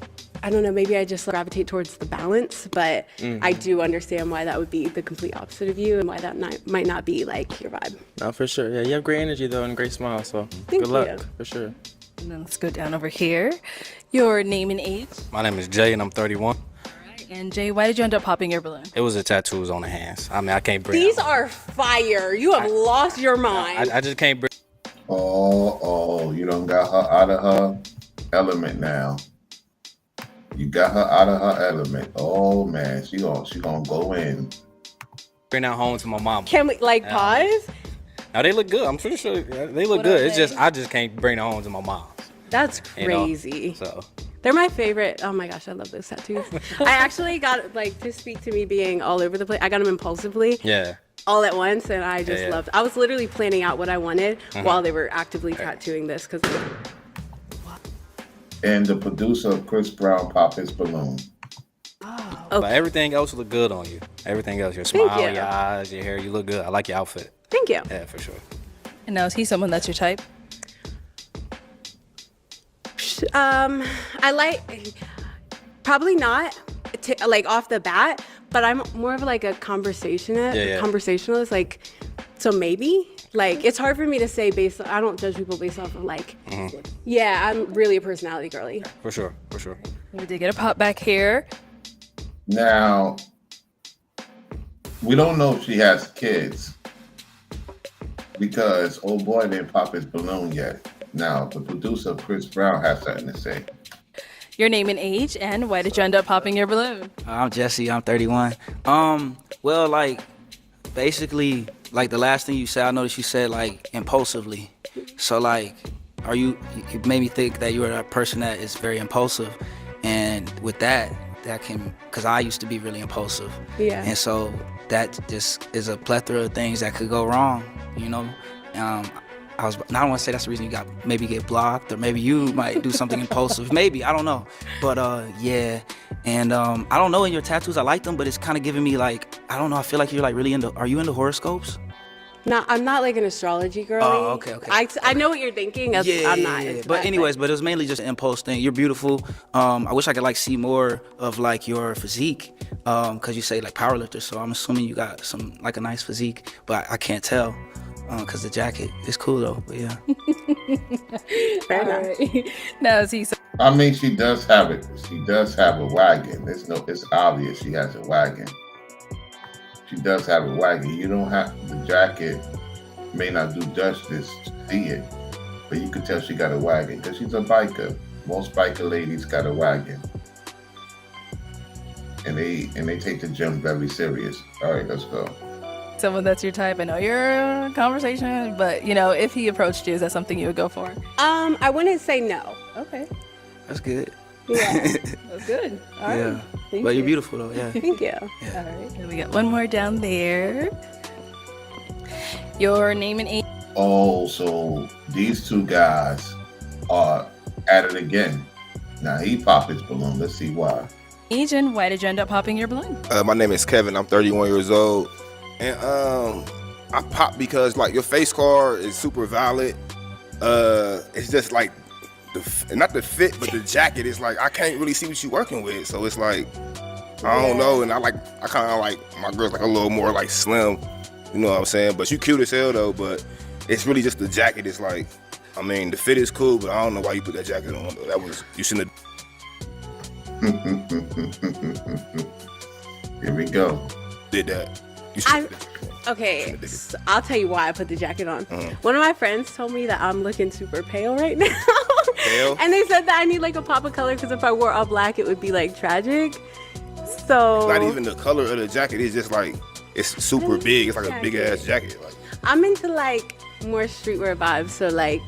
don't know, maybe I just gravitate towards the balance, but I do understand why that would be the complete opposite of you and why that might not be like your vibe. No, for sure. Yeah, you have great energy though and great smile, so Thank good luck, you. for sure. And then let's go down over here. Your name and age. My name is Jay, and I'm 31. And Jay, why did you end up popping your balloon? It was the tattoos on the hands. I mean, I can't bring. These are fire. You have lost your mind. I just can't bring. Oh, you done got her out of her element now. You got her out of her element. Oh man, she gonna go in. Bring that home to my mom. Can we like pause? Now they look good. I'm pretty sure they look What good. are It's just I just can't bring it home to my mom. That's You know? crazy. So They're my favorite. Oh my gosh, I love those tattoos. I actually got like to speak to me being all over the place. I got them impulsively. yeah. All at once, and I just Yeah. loved. I was literally planning out what I wanted Mhm. while they were actively tattooing this because. And the producer, Chris Brown, pop his balloon. But everything else look good on you. Everything else, your Thank smile, you. your eyes, your hair, you look good. I like your outfit. Thank you. Yeah, for sure. And now, is he someone that's your type? I like probably not like off the bat, but I'm more of like a conversationalist. Like, so maybe like it's hard for me to say based. I don't judge people based off of like. Yeah, I'm really a personality girly. For sure, for sure. We did get a pop back here. Now, we don't know if she has kids because old boy didn't pop his balloon yet. Now, the producer, Chris Brown, has something to say. Your name and age, and why did you end up popping your balloon? I'm Jesse. I'm 31. Well, like, basically, like the last thing you said, I noticed you said like impulsively. So like, you made me think that you are a person that is very impulsive, and with that can, because I used to be really impulsive. Yeah. And so that just is a plethora of things that could go wrong, you know. I don't want to say that's the reason you maybe get blocked, or maybe you might do something impulsive. Maybe, I don't know. But yeah. And I don't know, in your tattoos, I like them, but it's kind of giving me like, I don't know, I feel like you're like really are you into horoscopes? No, I'm not like an astrology girly. Oh, okay. I know what you're thinking. I'm not. Into But that, anyways, but it was mainly just an impulse thing. You're beautiful. I wish I could like see more of like your physique, cause you say like powerlifter. So I'm assuming you got some like a nice physique, but I can't tell, cause the jacket is cool though. But yeah. Fair enough. Now, is he? I mean, she does have it. She does have a wagon. It's obvious she has a wagon. She does have a wagon. You don't have the jacket. May not do justice to see it. but you could tell she got a wagon because she's a biker. Most biker ladies got a wagon, and they take the gym very serious. All right, let's go. Someone that's your type. I know you're a conversation, but you know, if he approached you, is that something you would go for? I wouldn't say no. Okay. That's good. Yeah. That's good. All right. Yeah. Thank But you. you're beautiful though. Yeah. Thank you. All right. And we got one more down there. Your name and age. Oh, so these two guys are at it again. Now he popped his balloon. Let's see why. Age and why did you end up popping your balloon? My name is Kevin. I'm 31 years old, and I popped because like your face card is super valid. It's just like not the fit, but the jacket is like I can't really see what you're working with. So it's like I don't know, and I kind of like my girl's like a little more like slim. You know what I'm saying? But you cute as hell though. But it's really just the jacket. It's like, I mean, the fit is cool, but I don't know why you put that jacket on. Though. That was you shouldn't have. Here we go. Did that. Okay, so I'll tell you why I put the jacket on. One of my friends told me that I'm looking super pale right now. Pale? And they said that I need like a pop of color because if I wore all black, it would be like tragic. So Not even the color of the jacket. It's just like it's super big. It's like a big ass jacket. Like I'm into like more streetwear vibes. So like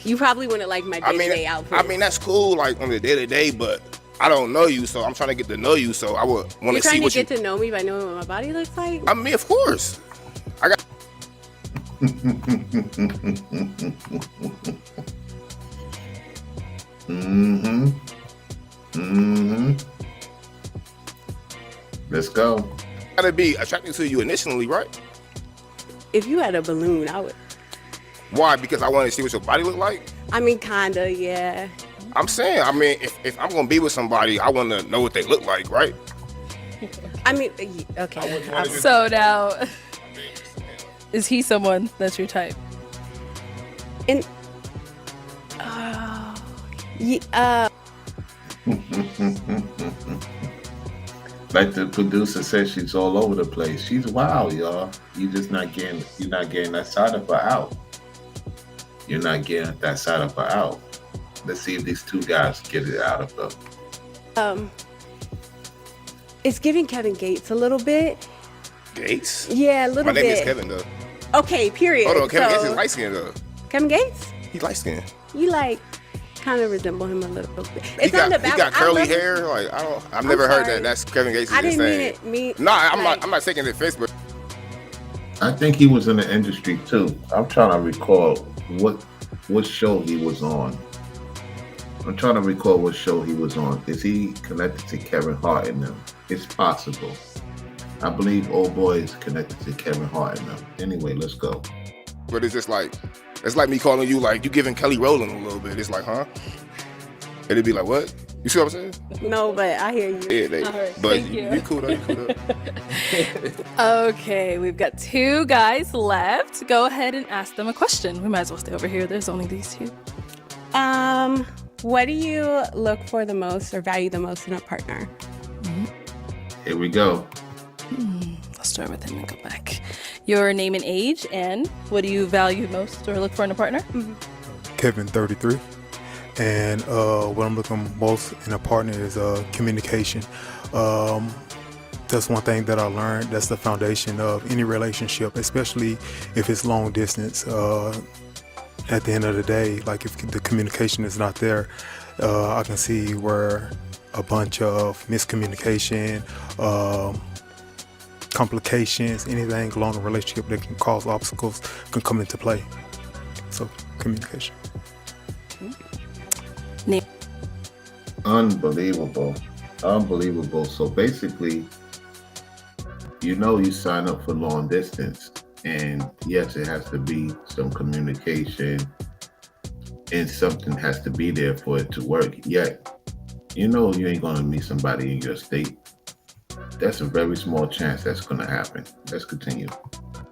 you probably wouldn't like my day-to-day outfit. I mean that's cool like on the day to day, but I don't know you, so I'm trying to get to know you. So I would want You're to see trying what to get to know me by knowing what my body looks like. I mean, of course. I got. Let's go. Gotta be attracted to you initially, right? If you had a balloon, I would. Why? Because I want to see what your body look like. I mean, kinda, yeah. I'm saying, I mean, if I'm gonna be with somebody, I want to know what they look like, right? I mean, okay. So now, is he someone that's your type? And Like the producer said, she's all over the place. She's wild, y'all. You're not getting that side of her out. You're not getting that side of her out. Let's see if these two guys get it out of her. It's giving Kevin Gates a little bit. Gates? Yeah, a little bit. My name is Kevin though. Okay, period. Hold on, Kevin So- Gates is light skinned though. Kevin Gates? He's light skinned. You like kind of resemble him a little bit. He It's not got, a bad. he got I curly love him. hair. Like I've never heard that. That's Kevin Gates. I didn't mean saying. it. No, I'm not taking it face, but I think he was in the industry too. I'm trying to recall what show he was on. I'm trying to recall what show he was on. Is he connected to Kevin Hart and them? It's possible. I believe old boy is connected to Kevin Hart and them. Anyway, let's go. But it's just like it's like me calling you like you giving Kelly Rowland a little bit. It's like, huh? It'd be like, what? You see what I'm saying? No, but I hear you. Yeah, All right, but thank you cool though. You cool though. Okay, we've got two guys left. Go ahead and ask them a question. We might as well stay over here. There's only these two. What do you look for the most or value the most in a partner? Here we go. I'll start with him and go back. Your name and age, and what do you value most or look for in a partner? Kevin, 33. And what I'm looking most in a partner is communication. That's one thing that I learned. That's the foundation of any relationship, especially if it's long distance. At the end of the day, like if the communication is not there, I can see where a bunch of miscommunication, complications, anything along the relationship that can cause obstacles can come into play. So communication. Unbelievable. So basically, you sign up for long distance, and yes, it has to be some communication and something has to be there for it to work. Yet, you ain't going to meet somebody in your state. That's a very small chance that's going to happen. Let's continue.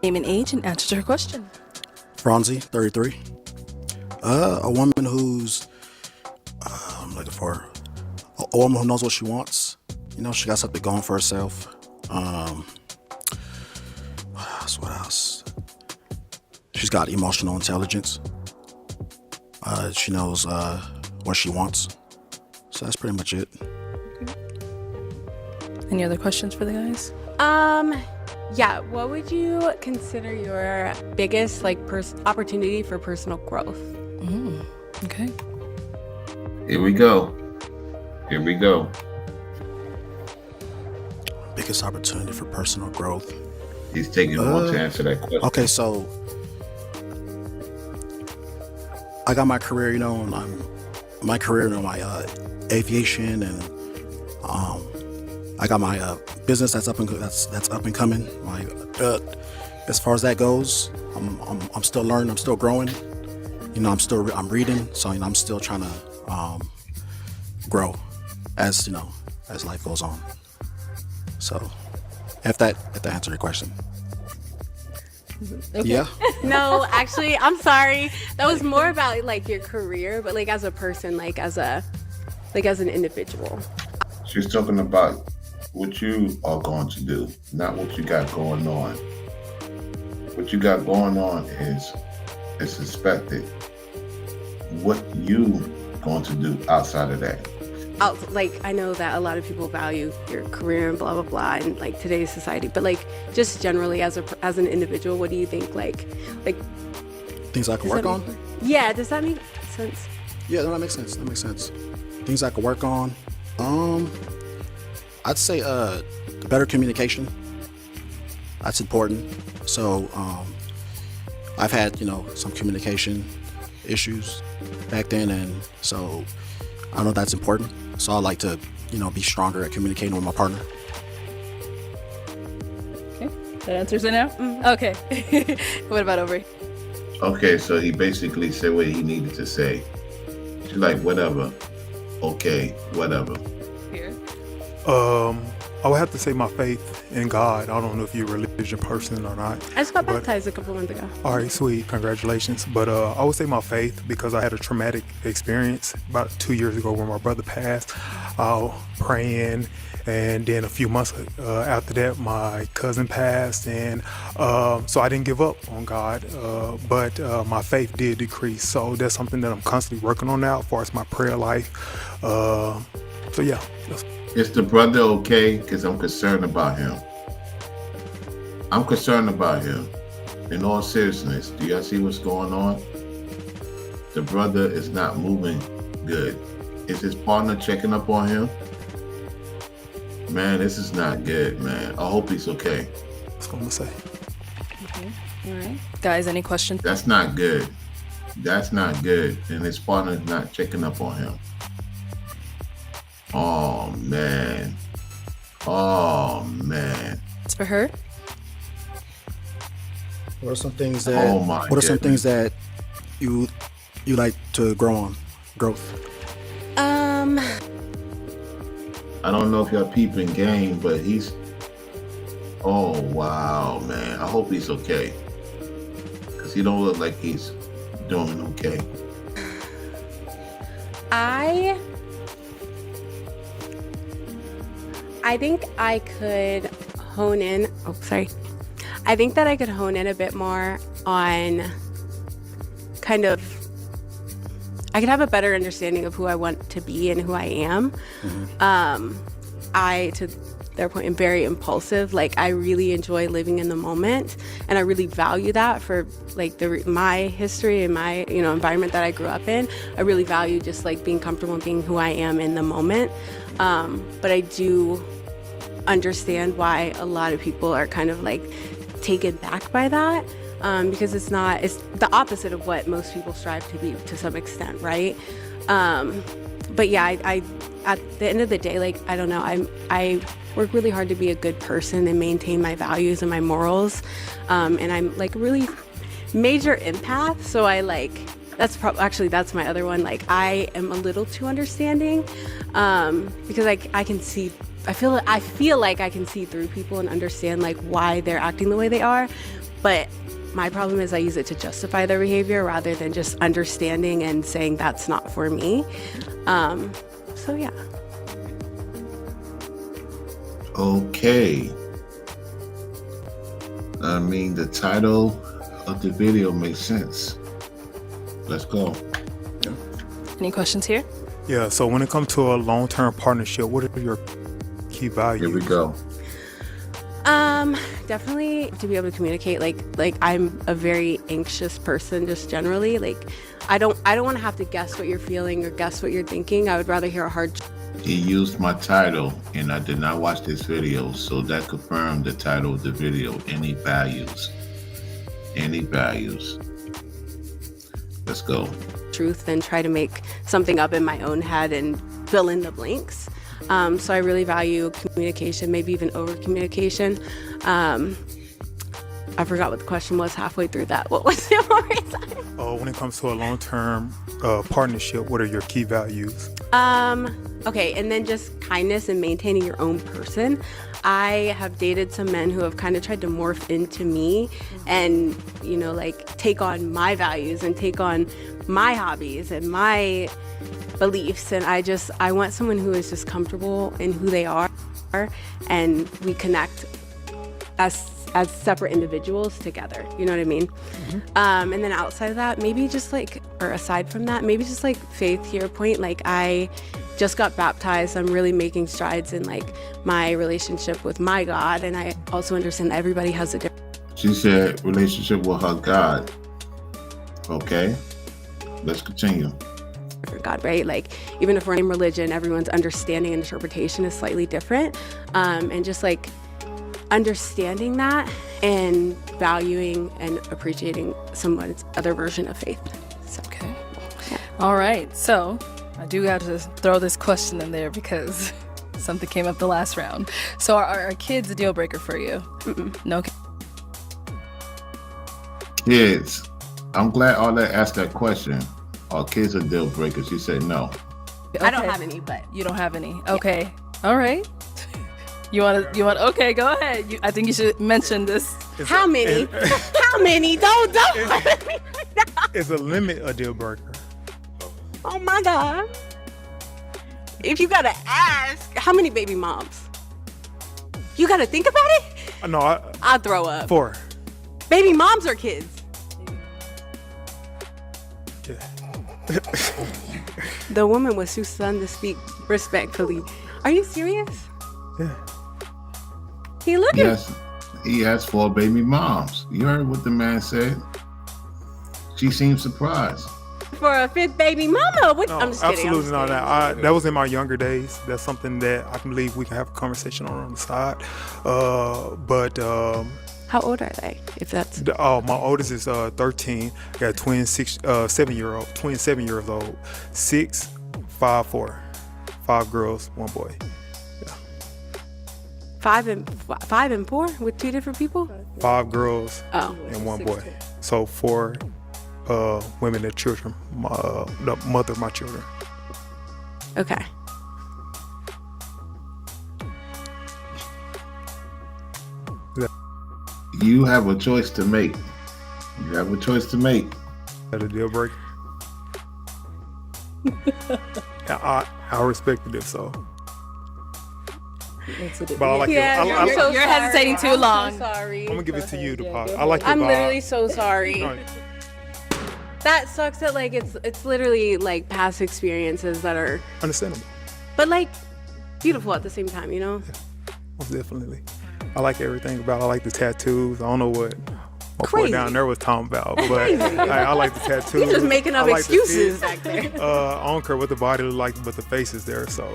Name and age and answer to her question. Franzi, 33. A woman who's, I'm looking for a woman who knows what she wants. She got something going for herself. What else? She's got emotional intelligence. She knows what she wants. So that's pretty much it. Any other questions for the guys? Yeah, what would you consider your biggest like opportunity for personal growth? Okay. Here we go. Biggest opportunity for personal growth. He's taking a long to answer that question. Okay, so I got my career, and my aviation, and I got my business that's up and coming. As far as that goes, I'm still learning, I'm still growing. I'm reading, so I'm still trying to grow as life goes on. So, if that answered your question. Okay. Yeah. No, actually, I'm sorry. That was more about like your career, but like as a person, like as an individual. She's talking about what you are going to do, not what you got going on. What you got going on is expected. What you going to do outside of that? Like I know that a lot of people value your career and blah blah blah in like today's society, but like just generally as an individual, what do you think like things I can work on? Yeah, does that make sense? Yeah, that makes sense. Things I can work on. I'd say better communication. That's important. So I've had some communication issues back then, and so I know that's important. So I like to be stronger at communicating with my partner. Okay, that answers it now. Okay. What about over here? Okay, so he basically said what he needed to say. She's like, whatever. Okay, whatever. Here. I would have to say my faith in God. I don't know if you're a religious person or not. I just got baptized a couple months ago. All right, sweet. Congratulations. But I would say my faith, because I had a traumatic experience about 2 years ago when my brother passed. Praying, and then a few months after that, my cousin passed, and so I didn't give up on God, but my faith did decrease. So that's something that I'm constantly working on now as far as my prayer life. So yeah. Is the brother okay? Because I'm concerned about him. In all seriousness, do y'all see what's going on? The brother is not moving good. Is his partner checking up on him? Man, this is not good, man. I hope he's okay. That's what I'm gonna say. Okay. All right. Guys, any questions? That's not good. And his partner is not checking up on him. Oh, man. It's for her. What are some things that you like to growth? I don't know if y'all peeping game, but he's... Oh, wow, man. I hope he's okay. Because he don't look like he's doing okay. I think I could hone in. I think that I could hone in a bit more on kind of. I could have a better understanding of who I want to be and who I am. To their point, am very impulsive. Like I really enjoy living in the moment, and I really value that for like my history and my environment that I grew up in. I really value just like being comfortable and being who I am in the moment. But I do understand why a lot of people are kind of like taken back by that, because it's the opposite of what most people strive to be to some extent, right? But yeah, I at the end of the day, like I don't know, I work really hard to be a good person and maintain my values and my morals, and I'm like really major empath, so I like that's my other one. Like I am a little too understanding, because I can see. I feel like I can see through people and understand like why they're acting the way they are, but my problem is I use it to justify their behavior rather than just understanding and saying that's not for me. So yeah. Okay. I mean, the title of the video makes sense. Let's go. Any questions here? Yeah, so when it comes to a long-term partnership, what are your key values? Here we go. Definitely to be able to communicate. Like I'm a very anxious person, just generally. Like, I don't want to have to guess what you're feeling or guess what you're thinking. I would rather hear a hard. He used my title, and I did not watch this video, so that confirmed the title of the video. Any values? Any values? Let's go. Truth than try to make something up in my own head and fill in the blanks. So I really value communication, maybe even over communication. I forgot what the question was halfway through that. What was it? When it comes to a long-term partnership, what are your key values? Okay, and then just kindness and maintaining your own person. I have dated some men who have kind of tried to morph into me and, you know, like take on my values and take on my hobbies and my beliefs. And I want someone who is just comfortable in who they are, and we connect as separate individuals together. You know what I mean? And then outside of that, maybe just like, or aside from that, maybe just like faith, to your point. Like, I just got baptized. I'm really making strides in like my relationship with my God. And I also understand that everybody has a different. She said relationship with her God. Okay, let's continue. God, right? Like, even if we're in religion, everyone's understanding and interpretation is slightly different. And just like understanding that and valuing and appreciating someone's other version of faith. So, okay. Yeah. All right. So I do have to throw this question in there because something came up the last round. So are kids a deal breaker for you? No. Kids. I'm glad Arlette asked that question. Are kids a deal breaker? She said no. I don't have any, but you don't have any. Okay. Yeah. All right. You want? Okay, go ahead. I think you should mention this. How many? How many? Don't. Is a limit a deal breaker? Oh my God. If you gotta ask, how many baby moms? You gotta think about it? No, I'll throw up. 4. Baby moms or kids? Yeah. The woman was too stunned to speak respectfully. Are you serious? Yeah. He looking. Yes, he has 4 baby moms. You heard what the man said. She seemed surprised. For a 5th baby mama? What? No, I'm just kidding. Absolutely not. That was in my younger days. That's something that I can believe we can have a conversation on the side. But how old are they? If that's my oldest is 13. I got twin 7 years old. 6, 5, 4. 5 girls, 1 boy. 5 and 4 with 2 different people? 5 girls and 1 boy. So 4 women and children. The mother of my children. Okay. You have a choice to make. You have a choice to make. That a deal breaker? I respected it, so. But I like you're hesitating too long. I'm so sorry. I'm gonna give it to you, Deepak. I like your I'm vibe. literally so sorry. That sucks that like it's literally like past experiences that are understandable, but like beautiful at the same time, you know? Yeah, most definitely. I like everything about it. I like the tattoos. I don't know what my boy down there was talking about, but I like the tattoos. You're just making up excuses back there. I don't care what the body looks like, but the face is there, so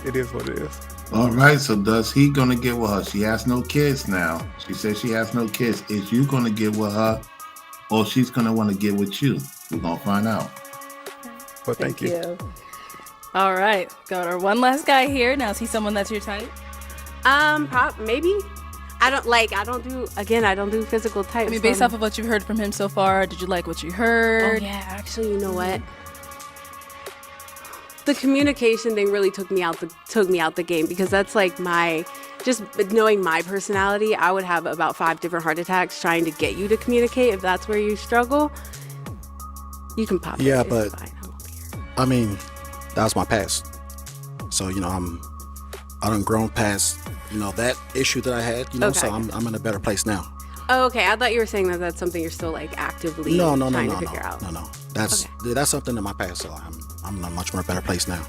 it is what it is. All right, so does he gonna get with her? She has no kids now. She says she has no kids. Is you gonna get with her, or she's gonna want to get with you? We're gonna find out. But thank you. All right, got our one last guy here. Now, is he someone that's your type? Maybe. I don't do physical types. I mean, based off of what you've heard from him so far, did you like what you heard? Oh yeah, actually, you know what? The communication thing really took me out the game, because that's like just knowing my personality, I would have about 5 different heart attacks trying to get you to communicate. If that's where you struggle, you can pop. Yeah, but I mean, that was my past. So I done grown past that issue that I had. Okay. So I'm in a better place now. Oh, okay. I thought you were saying that that's something you're still like actively trying to figure out. No. That's that's something in my past. So I'm in a much more better place now.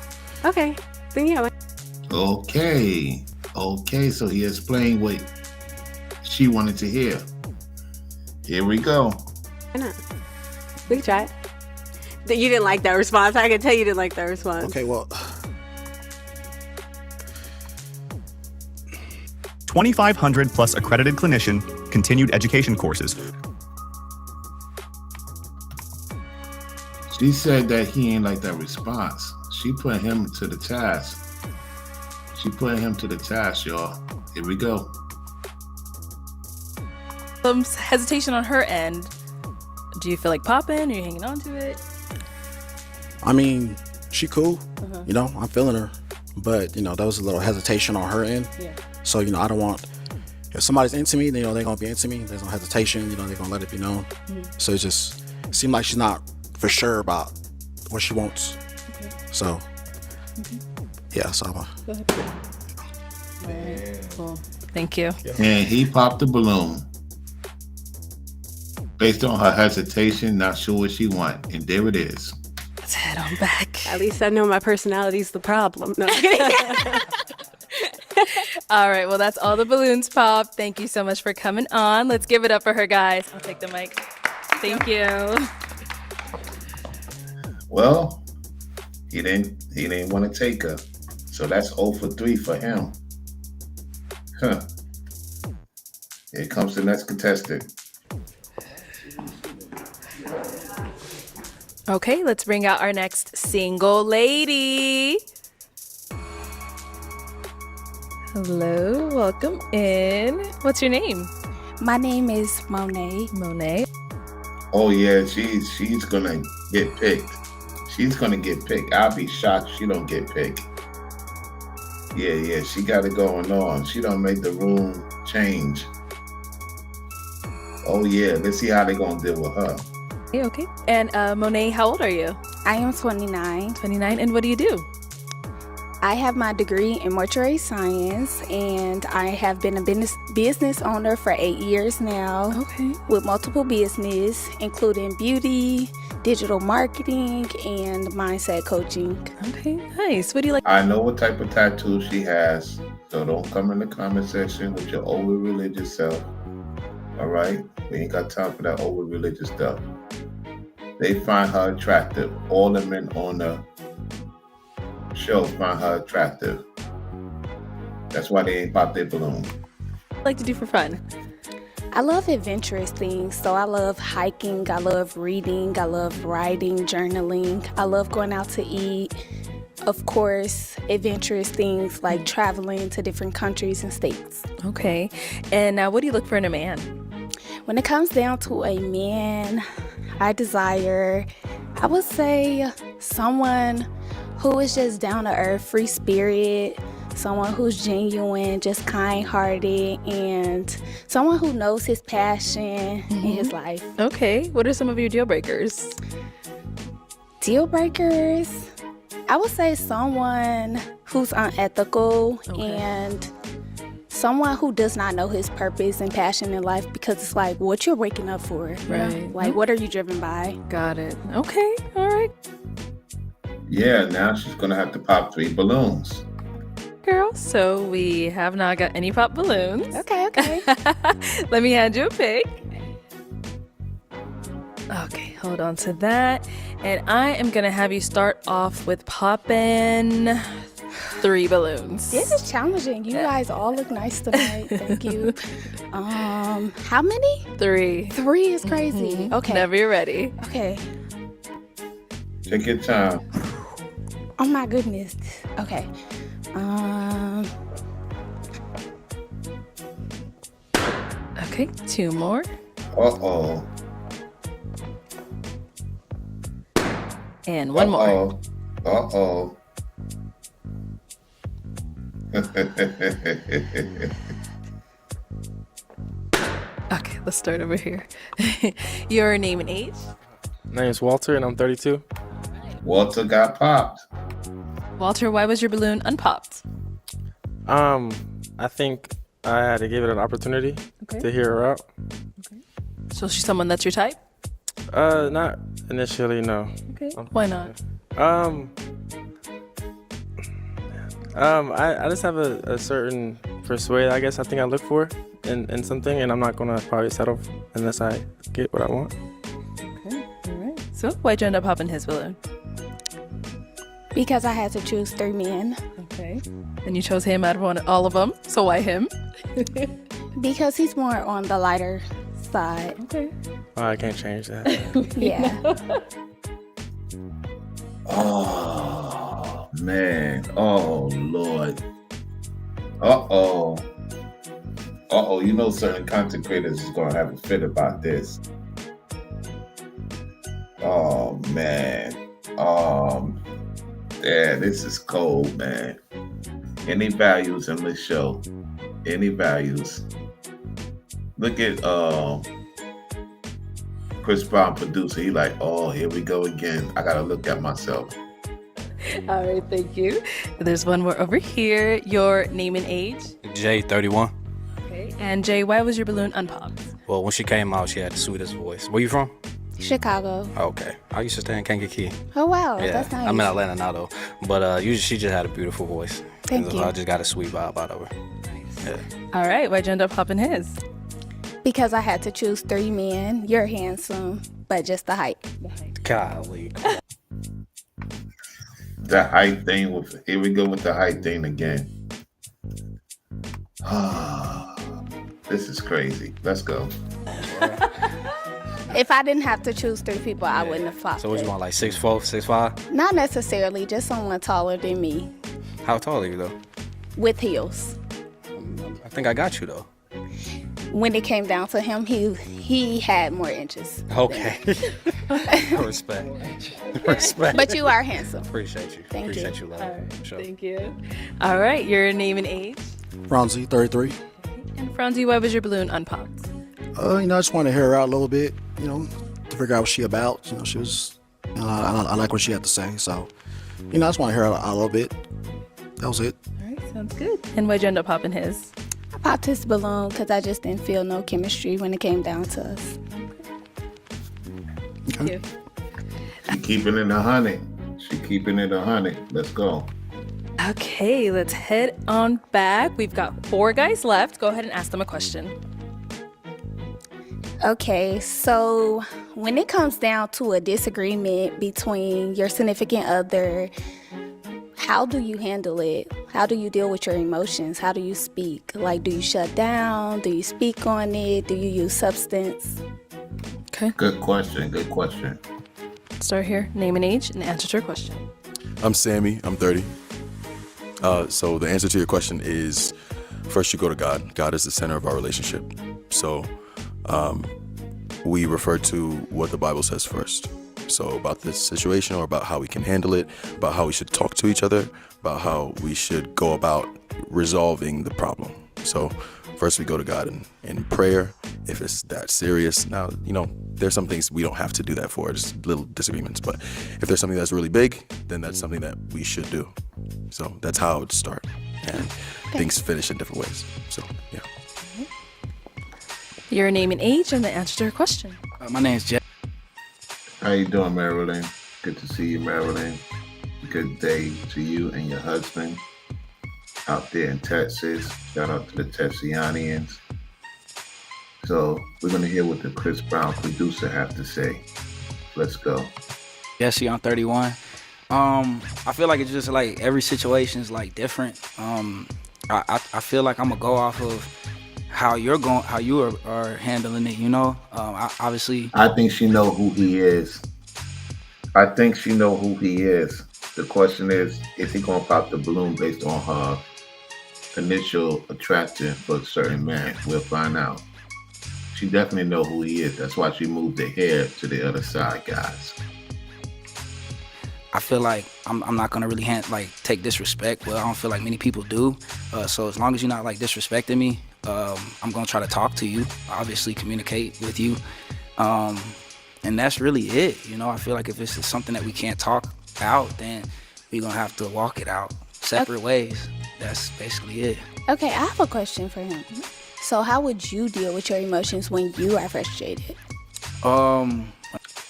Okay. Then yeah. Okay. Okay, so he explained what she wanted to hear. Here we go. Why not? We can try it. You didn't like that response. I can tell you didn't like that response. Okay, well, 2,500 plus accredited clinician, continued education courses. She said that he ain't like that response. She put him to the task. She put him to the task, y'all. Here we go. Some hesitation on her end. Do you feel like popping? Are you hanging on to it? I mean, she cool. You know, I'm feeling her. But, you know, there was a little hesitation on her end. Yeah. So, you know, I don't want, if somebody's into me, then, you know, they're going to be into me. There's no hesitation, you know, they're going to let it be known. So it just seemed like she's not for sure about what she wants. Okay. So, yeah, so Go ahead. Cool. Thank you. And he popped the balloon. Based on her hesitation, not sure what she want. And there it is. Let's head on back. At least I know my personality's the problem. No. All right, well, that's all the balloons popped. Thank you so much for coming on. Let's give it up for her, guys. I'll take the mic. Thank you. Well, he didn't want to take her. So that's 0 for 3 for him. Huh. Here comes the next contestant. Okay, let's bring out our next single lady. Hello, welcome in. What's your name? My name is Monet. Monet. Oh yeah, she's gonna get picked. She's gonna get picked. I'll be shocked if she don't get picked. Yeah, she got it going on. She don't make the room change. Oh yeah, let's see how they gonna deal with her. Okay. And Monet, how old are you? I am 29. 29. And what do you do? I have my degree in mortuary science, and I have been a business owner for 8 years now. Okay. With multiple business, including beauty, digital marketing, and mindset coaching. Okay, nice. What do you like? I know what type of tattoo she has, so don't come in the comment section with your over religious self. All right? We ain't got time for that over religious stuff. They find her attractive. All the men on the show find her attractive. That's why they ain't pop their balloon. What do you like to do for fun? I love adventurous things. So I love hiking, I love reading, I love writing, journaling. I love going out to eat. Of course, adventurous things like traveling to different countries and states. Okay. And what do you look for in a man? When it comes down to a man, I desire, I would say, someone who is just down to earth, free spirit, someone who's genuine, just kind-hearted, and someone who knows his passion in his life. Okay. What are some of your deal breakers? Deal breakers? I would say someone who's unethical and someone who does not know his purpose and passion in life, because it's like what you're waking up for. Right. Like, what are you driven by? Got it. Okay. All right. Yeah, now she's gonna have to pop 3 balloons. Girl, so we have not got any pop balloons. Okay. Let me hand you a pick. Okay, hold on to that. And I am going to have you start off with popping 3 balloons. This is challenging. You guys all look nice tonight. Thank you. How many? 3. 3 is crazy. Okay. Whenever you're ready. Okay. Take your time. Oh my goodness. Okay. Okay, 2 more. Uh-oh. And 1 more. Uh-oh. Okay, let's start over here. Your name and age? My name is Walter, and I'm 32. Walter got popped. Walter, why was your balloon unpopped? I think I had to give it an opportunity to hear her out. So she's someone that's your type? Not Initially, no. Okay. Why not? I just have a certain persuade, I guess, I think I look for in something, and I'm not gonna probably settle unless I get what I want. Okay. All right. So why'd you end up popping his balloon? Because I had to choose 3 men. Okay. And you chose him out of all of them. So why him? Because he's more on the lighter side. Okay. Oh, I can't change that. Yeah. Oh, man. Oh, Lord. Uh-oh. Uh-oh, you know certain content creators is going to have a fit about this. Oh, man. Yeah, this is cold, man. Any values in this show? Any values? Look at Chris Brown, producer. He like, oh, here we go again. I gotta look at myself. All right, thank you. There's one more over here. Your name and age. Jay, 31. Okay. And Jay, why was your balloon unpopped? Well, when she came out, she had the sweetest voice. Where you from? Chicago. Okay. I used to stay in Kankakee. Oh, wow. Yeah, That's nice. I'm in Atlanta now, though. But she just had a beautiful voice. Thank you. I just got a sweet vibe out of her. Yeah. All right, why'd you end up popping his? Because I had to choose 3 men. You're handsome, but just the height. Golly. The height thing, here we go with the height thing again. This is crazy. Let's go. If I didn't have to choose 3 people, I wouldn't have popped So what it. you want, like 6'4", 6'5"? Not necessarily, just someone taller than me How tall are you, though? with heels. I think I got you, though. When it came down to him, he had more inches. Okay. Respect. Respect. But you are handsome. Appreciate you. Thank Appreciate you. you, love. All right, Sure. thank you. All right, your name and age. Ronzi, 33. And Franzi, why was your balloon unpopped? I just want to hear her out a little bit, to figure out what she about. She was, I like what she had to say. So, I just want to hear her out a little bit. That was it. All right, sounds good. And why'd you end up popping his? I popped his balloon because I just didn't feel no chemistry when it came down to us. Thank you. She keeping it 100. She keeping it 100. Let's go. Okay, let's head on back. We've got 4 guys left. Go ahead and ask them a question. Okay, so when it comes down to a disagreement between your significant other, how do you handle it? How do you deal with your emotions? How do you speak? Like, do you shut down? Do you speak on it? Do you use substance? Okay. Good question. Good question. Start here. Name and age and answer to your question. I'm Sammy. I'm 30. So the answer to your question is, first you go to God. God is the center of our relationship. So we refer to what the Bible says first. So about this situation, or about how we can handle it, about how we should talk to each other, about how we should go about resolving the problem. So first we go to God in prayer. If it's that serious, now, there's some things we don't have to do that for, just little disagreements. But if there's something that's really big, then that's something that we should do. So that's how it would start. And things finish in different ways. So, yeah. Your name and age and the answer to your question. My name's Jeff. How you doing, Marilyn? Good to see you, Marilyn. Good day to you and your husband out there in Texas. Shout out to the Texianians. So we're going to hear what the Chris Brown producer have to say. Let's go. Jesse, I'm 31. I feel like it's just like every situation is like different. I feel like I'm gonna go off of how you are handling it. Obviously. I think she know who he is. I think she know who he is. The question is he gonna pop the balloon based on her initial attraction for a certain man? We'll find out. She definitely know who he is. That's why she moved her hair to the other side, guys. I feel like I'm not gonna really take disrespect. Well, I don't feel like many people do. So as long as you're not like disrespecting me, I'm gonna try to talk to you. Obviously, communicate with you, and that's really it. I feel like if it's something that we can't talk out, then we're gonna have to walk it out separate ways. That's basically it. Okay, I have a question for him. So how would you deal with your emotions when you are frustrated?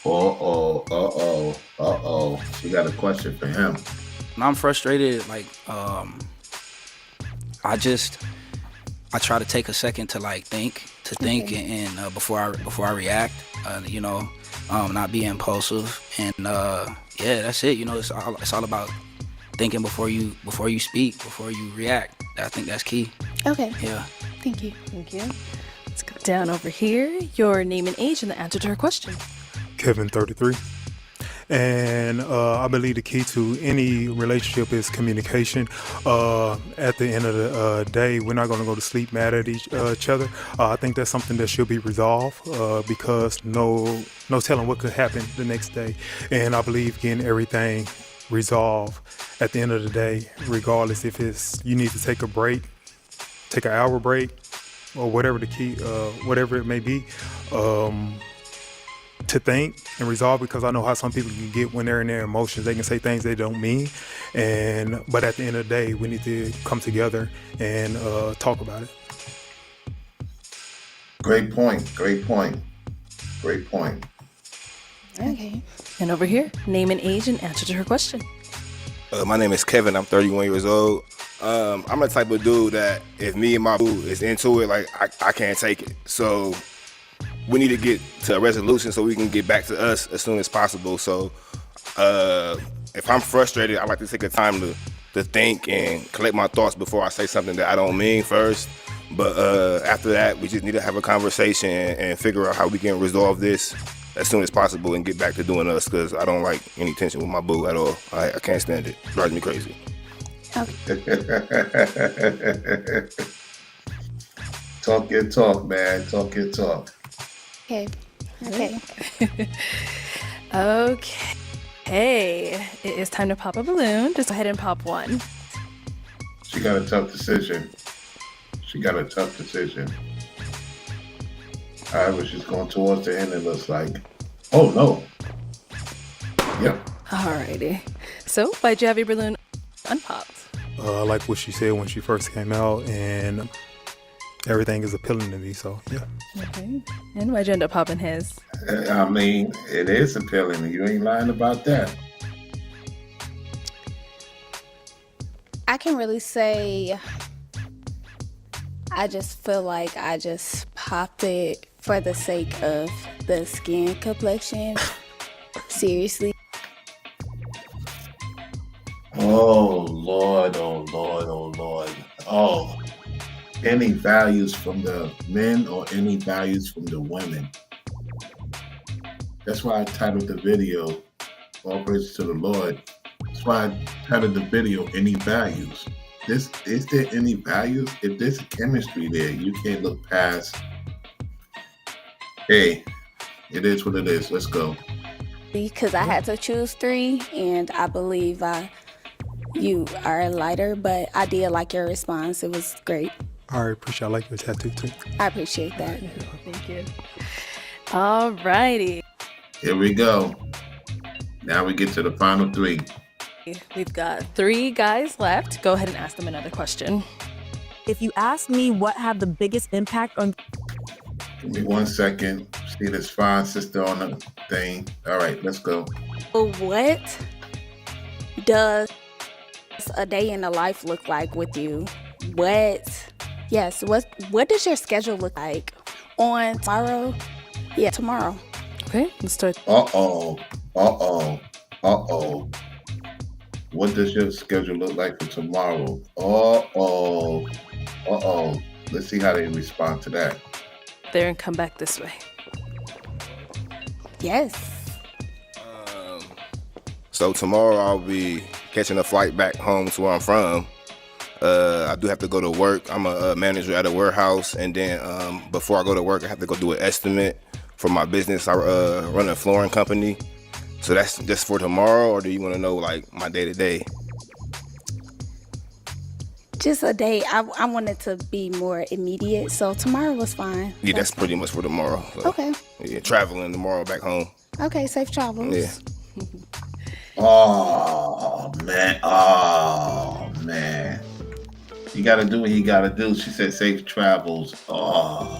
She got a question for him. When I'm frustrated, like I try to take a second to like think and before I react, not be impulsive, and yeah, that's it. It's all about thinking before you speak, before you react. I think that's key. Okay. Yeah. Thank you. Thank you. Let's go down over here. Your name and age and the answer to her question. Kevin, 33. And I believe the key to any relationship is communication. At the end of the day, we're not going to go to sleep mad at each other. I think that's something that should be resolved because no telling what could happen the next day. And I believe getting everything resolved at the end of the day, regardless if you need to take a break, take an hour break, or whatever the key, whatever it may be. To think and resolve, because I know how some people can get when they're in their emotions. They can say things they don't mean, but at the end of the day, we need to come together and talk about it. Great point. Okay. And over here, name and age and answer to her question. My name is Kevin. I'm 31 years old. I'm the type of dude that if me and my boo is into it, like I can't take it. So we need to get to a resolution so we can get back to us as soon as possible. So if I'm frustrated, I like to take a time to think and collect my thoughts before I say something that I don't mean first. But after that, we just need to have a conversation and figure out how we can resolve this as soon as possible and get back to doing us, because I don't like any tension with my boo at all. I can't stand it. It drives me crazy. Talk your talk, man. Talk your talk. Okay. Okay. It is time to pop a balloon. Just go ahead and pop one. She got a tough decision. All right, but she's going towards the end, it looks like. Oh, no. Yep. Alrighty. So, why'd you have your balloon unpopped? I like what she said when she first came out, and everything is appealing to me, so yeah. Okay. And why'd you end up popping his? I mean, it is appealing. You ain't lying about that. I can really say I just feel like I just popped it for the sake of the skin complexion. Seriously. Oh, Lord, oh, Lord, oh, Lord. Oh, any values from the men or any values from the women? That's why I titled the video, All Praise to the Lord. That's why I titled the video, Any Values. Is there any values? If there's chemistry there, you can't look past, hey, it is what it is. Let's go. Because I had to choose 3, and I believe you are lighter, but I did like your response. It was great. I appreciate. I like your tattoo too. I appreciate that. Thank you. Alrighty. Here we go. Now we get to the final 3. We've got 3 guys left. Go ahead and ask them another question. If you ask me what have the biggest impact on... Give me 1 second. See this fine sister on the thing. All right, let's go. What does a day in the life look like with you? What does your schedule look like on tomorrow? Yeah, tomorrow. Okay, let's start. Uh-oh. What does your schedule look like for tomorrow? Uh-oh. Let's see how they respond to that. There and come back this way. Yes. So tomorrow I'll be catching a flight back home to where I'm from. I do have to go to work. I'm a manager at a warehouse, and then before I go to work, I have to go do an estimate for my business. I run a flooring company. So that's just for tomorrow, or do you want to know like my day to day? Just a day. I wanted to be more immediate, so tomorrow was fine. Yeah, that's pretty much for tomorrow. So, okay. Yeah, traveling tomorrow back home. Okay, safe travels. Yeah. Oh man. You gotta do what you gotta do. She said safe travels. Oh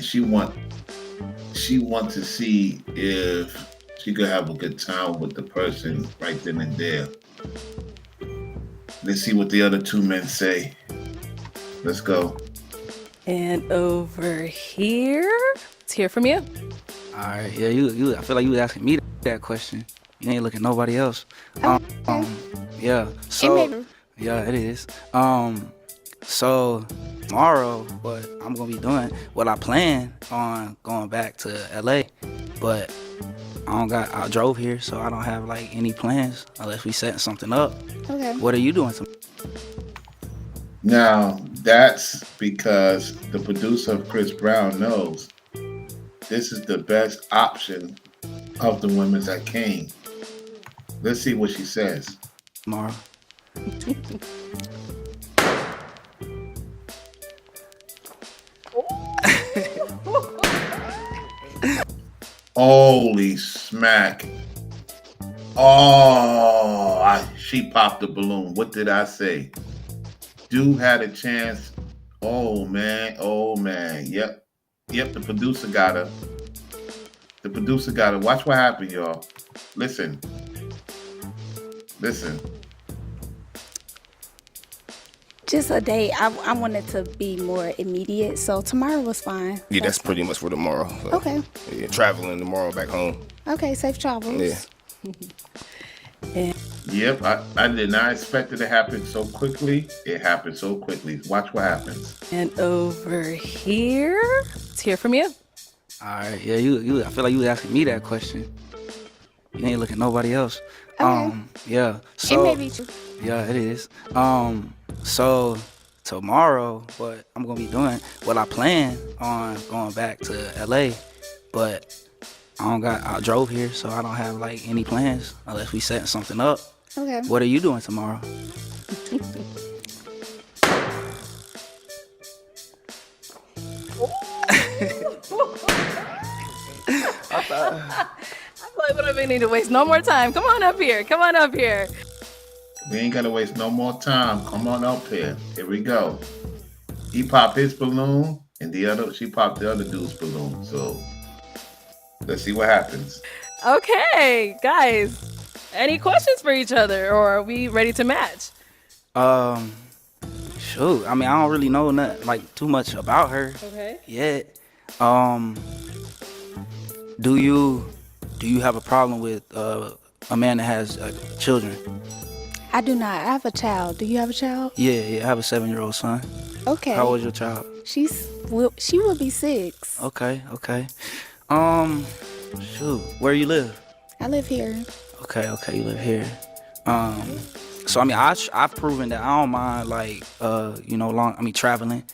and she want to see if she could have a good time with the person right then and there. Let's see what the other two men say. Let's go. And over here, let's hear from you. All right, yeah, you. I feel like you was asking me that question. You ain't looking at nobody else. Yeah. So, yeah, it is. So tomorrow, what I'm gonna be doing? Well, I plan on going back to LA, but I drove here, so I don't have like any plans unless we setting something up. Okay. What are you doing? Now, that's because the producer of Chris Brown knows this is the best option of the women that came. Let's see what she says. Tomorrow. Holy smack. Oh, she popped the balloon. What did I say? Dude had a chance. Oh, man. Yep, the producer got her. Watch what happened, y'all. Listen. Just a day. I wanted to be more immediate, so tomorrow was fine. Yeah, that's pretty much for tomorrow. So, Okay. Yeah, traveling tomorrow back home. Okay, safe travels. Yeah. Yep, I did not expect it to happen so quickly. It happened so quickly. Watch what happens. And over here, let's hear from you. All right, yeah, you. I feel like you was asking me that question. You ain't looking at nobody else. Okay. Yeah. So, it may be true. Yeah, it is. So tomorrow, what I'm gonna be doing? Well, I plan on going back to LA, but I drove here, so I don't have like any plans unless we setting something up. Okay. What are you doing tomorrow? I feel like we don't need to waste no more time. Come on up here. We ain't gotta waste no more time. Come on up here. Here we go. He popped his balloon, and she popped the other dude's balloon. So let's see what happens. Okay, guys. Any questions for each other, or are we ready to match? Shoot. I mean, I don't really know too much about her. Okay. Yet. Do you have a problem with a man that has children? I do not. I have a child. Do you have a child? Yeah, I have a 7-year-old son. Okay. How old is your child? She will be 6. Okay. Shoot. Where you live? I live here. Okay, you live here. So I mean, I've proven that I don't mind traveling.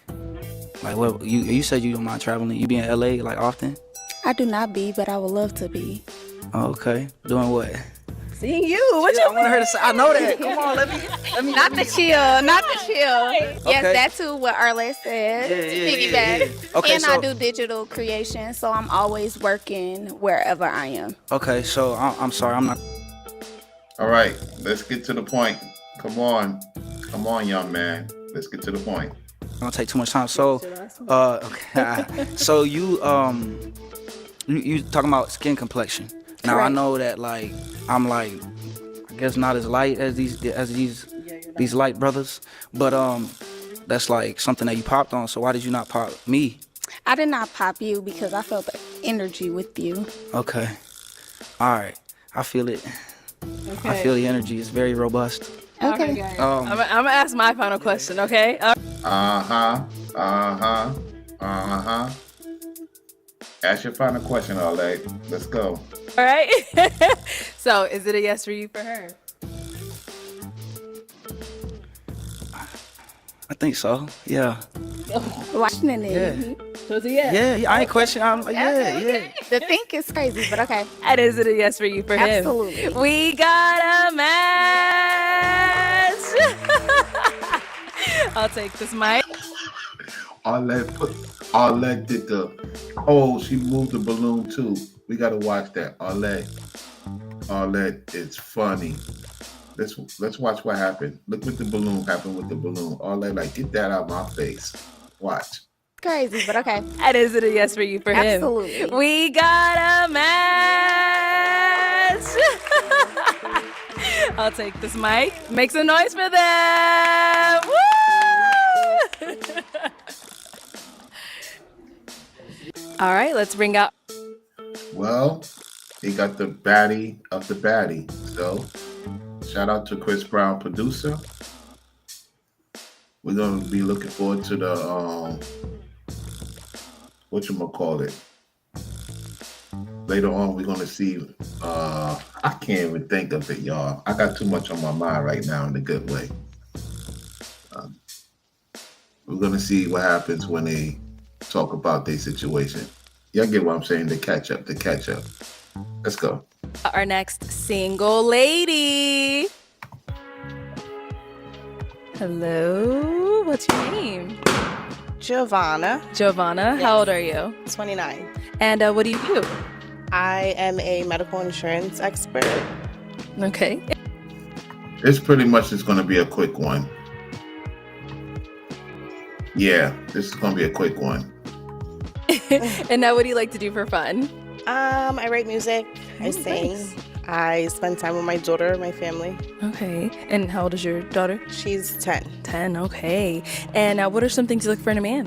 Like, what you said you don't mind traveling. You be in LA like often? I do not be, but I would love to be. Okay. Doing what? Seeing you. What you want her to say? I know that. Come on, let me. Not the chill. Yes, Okay. that's what Arlette said. Yeah. Piggyback. Okay, And I do digital creation, so I'm always working wherever I am. Okay, so I'm sorry, I'm not. All right, let's get to the point. Come on, young man. Let's get to the point. I don't take too much time. So, okay. So you talking about skin complexion? Now Correct. I know that I'm I guess not as light as these light brothers, but that's like something that you popped on. So why did you not pop me? I did not pop you because I felt the energy with you. Okay, all right, I feel it. Okay. I feel the energy. It's very robust. Okay. I'm gonna ask my final question. Okay. Ask your final question, all right. Let's go. All right. So, is it a yes for you for her? I think so. Yeah. Watching it. Yeah. So it's a yes. Yeah. I ain't questioning. I'm like, yeah. The think is crazy, but okay. And is it a yes for you for him? Absolutely. We got a match. I'll take this mic. Arlette did she moved the balloon too. We gotta watch that. Arlette, it's funny. Let's watch what happened. Look what the balloon happened with the balloon. Arlette, like, get that out of my face. Watch. Crazy, but okay. And is it a yes for you for him? Absolutely. We got a match. I'll take this mic. Make some noise for them. Woo! All right, let's bring out. Well, he got the baddie of the baddie. So, shout out to Chris Brown, producer. We're gonna be looking forward to the whatchamacallit. Later on, we're gonna see. I can't even think of it, y'all. I got too much on my mind right now in a good way. We're gonna see what happens when they talk about their situation. Y'all get what I'm saying? The catch up. Let's go. Our next single lady. Hello, what's your name? Giovanna. Giovanna, Yes. how old are you? 29. And what do you do? I am a medical insurance expert. Okay. It's pretty much just gonna be a quick one. Yeah, this is gonna be a quick one. And now what do you like to do for fun? I write music. I sing. Nice. I spend time with my daughter, my family. Okay. And how old is your daughter? She's 10. 10, okay. And what are some things you look for in a man?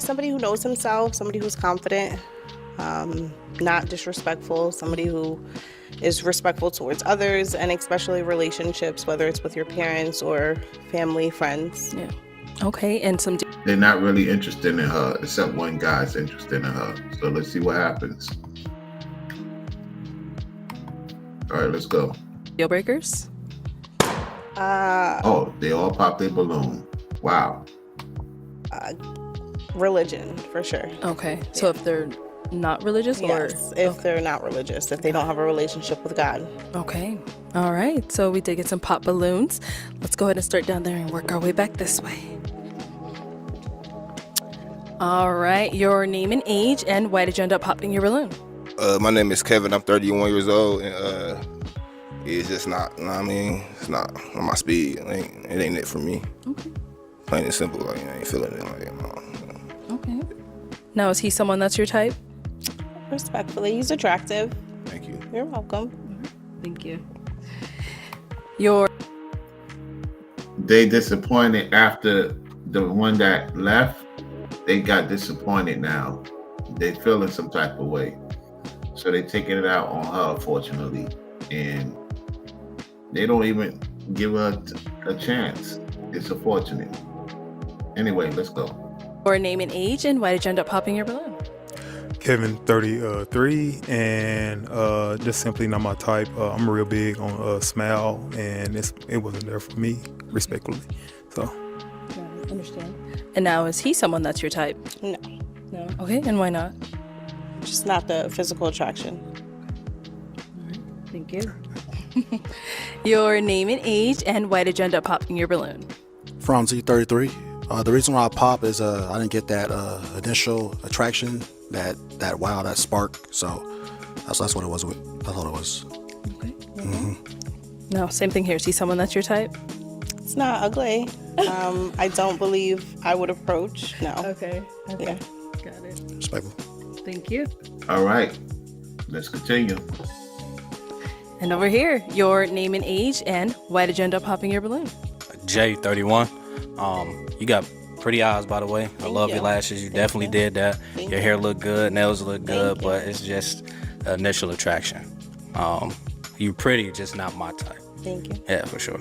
Somebody who knows himself, somebody who's confident, not disrespectful, somebody who is respectful towards others, and especially relationships, whether it's with your parents or family, friends. Yeah. Okay, and some... They're not really interested in her, except one guy's interested in her. So let's see what happens. All right, let's go. Deal breakers? Oh, they all pop their balloon. Wow. Religion, for sure. Okay, so if they're not religious or... Yes, if they're not religious, if they don't have a relationship with God. Okay, all right. So we did get some pop balloons. Let's go ahead and start down there and work our way back this way. All right, your name and age, and why did you end up popping your balloon? My name is Kevin. I'm 31 years old, and it's just not. I mean, it's not on my speed. It ain't it for me. Okay. Plain and simple. Like I ain't feeling it. Like, Okay. Now, is he someone that's your type? Respectfully, he's attractive. Thank you. You're welcome. Thank you. Your... They disappointed after the one that left. They got disappointed now. They feeling some type of way. So they taking it out on her, unfortunately. And they don't even give her a chance. It's unfortunate. Anyway, let's go. Your name and age, and why did you end up popping your balloon? Kevin, 33, and just simply not my type. I'm real big on smile, and it wasn't there for me, respectfully. So. I understand. And now, is he someone that's your type? No. No. Okay, and why not? Just not the physical attraction. Thank you. Your name and age, and why did you end up popping your balloon? Franzi, 33. The reason why I pop is I didn't get that initial attraction, that wow, that spark. So that's what it was. That's what it was. Okay. No, same thing here. Is he someone that's your type? It's not ugly. I don't believe I would approach. No. Okay. Yeah. Got it. Respectful. Thank you. All right, let's continue. And over here, your name and age, and why did you end up popping your balloon? Jay, 31. You got pretty eyes, by the way. I love your lashes. You definitely did that. Your hair look good, nails look good, but it's just initial attraction. You pretty, just not my type. Thank you. Yeah, for sure.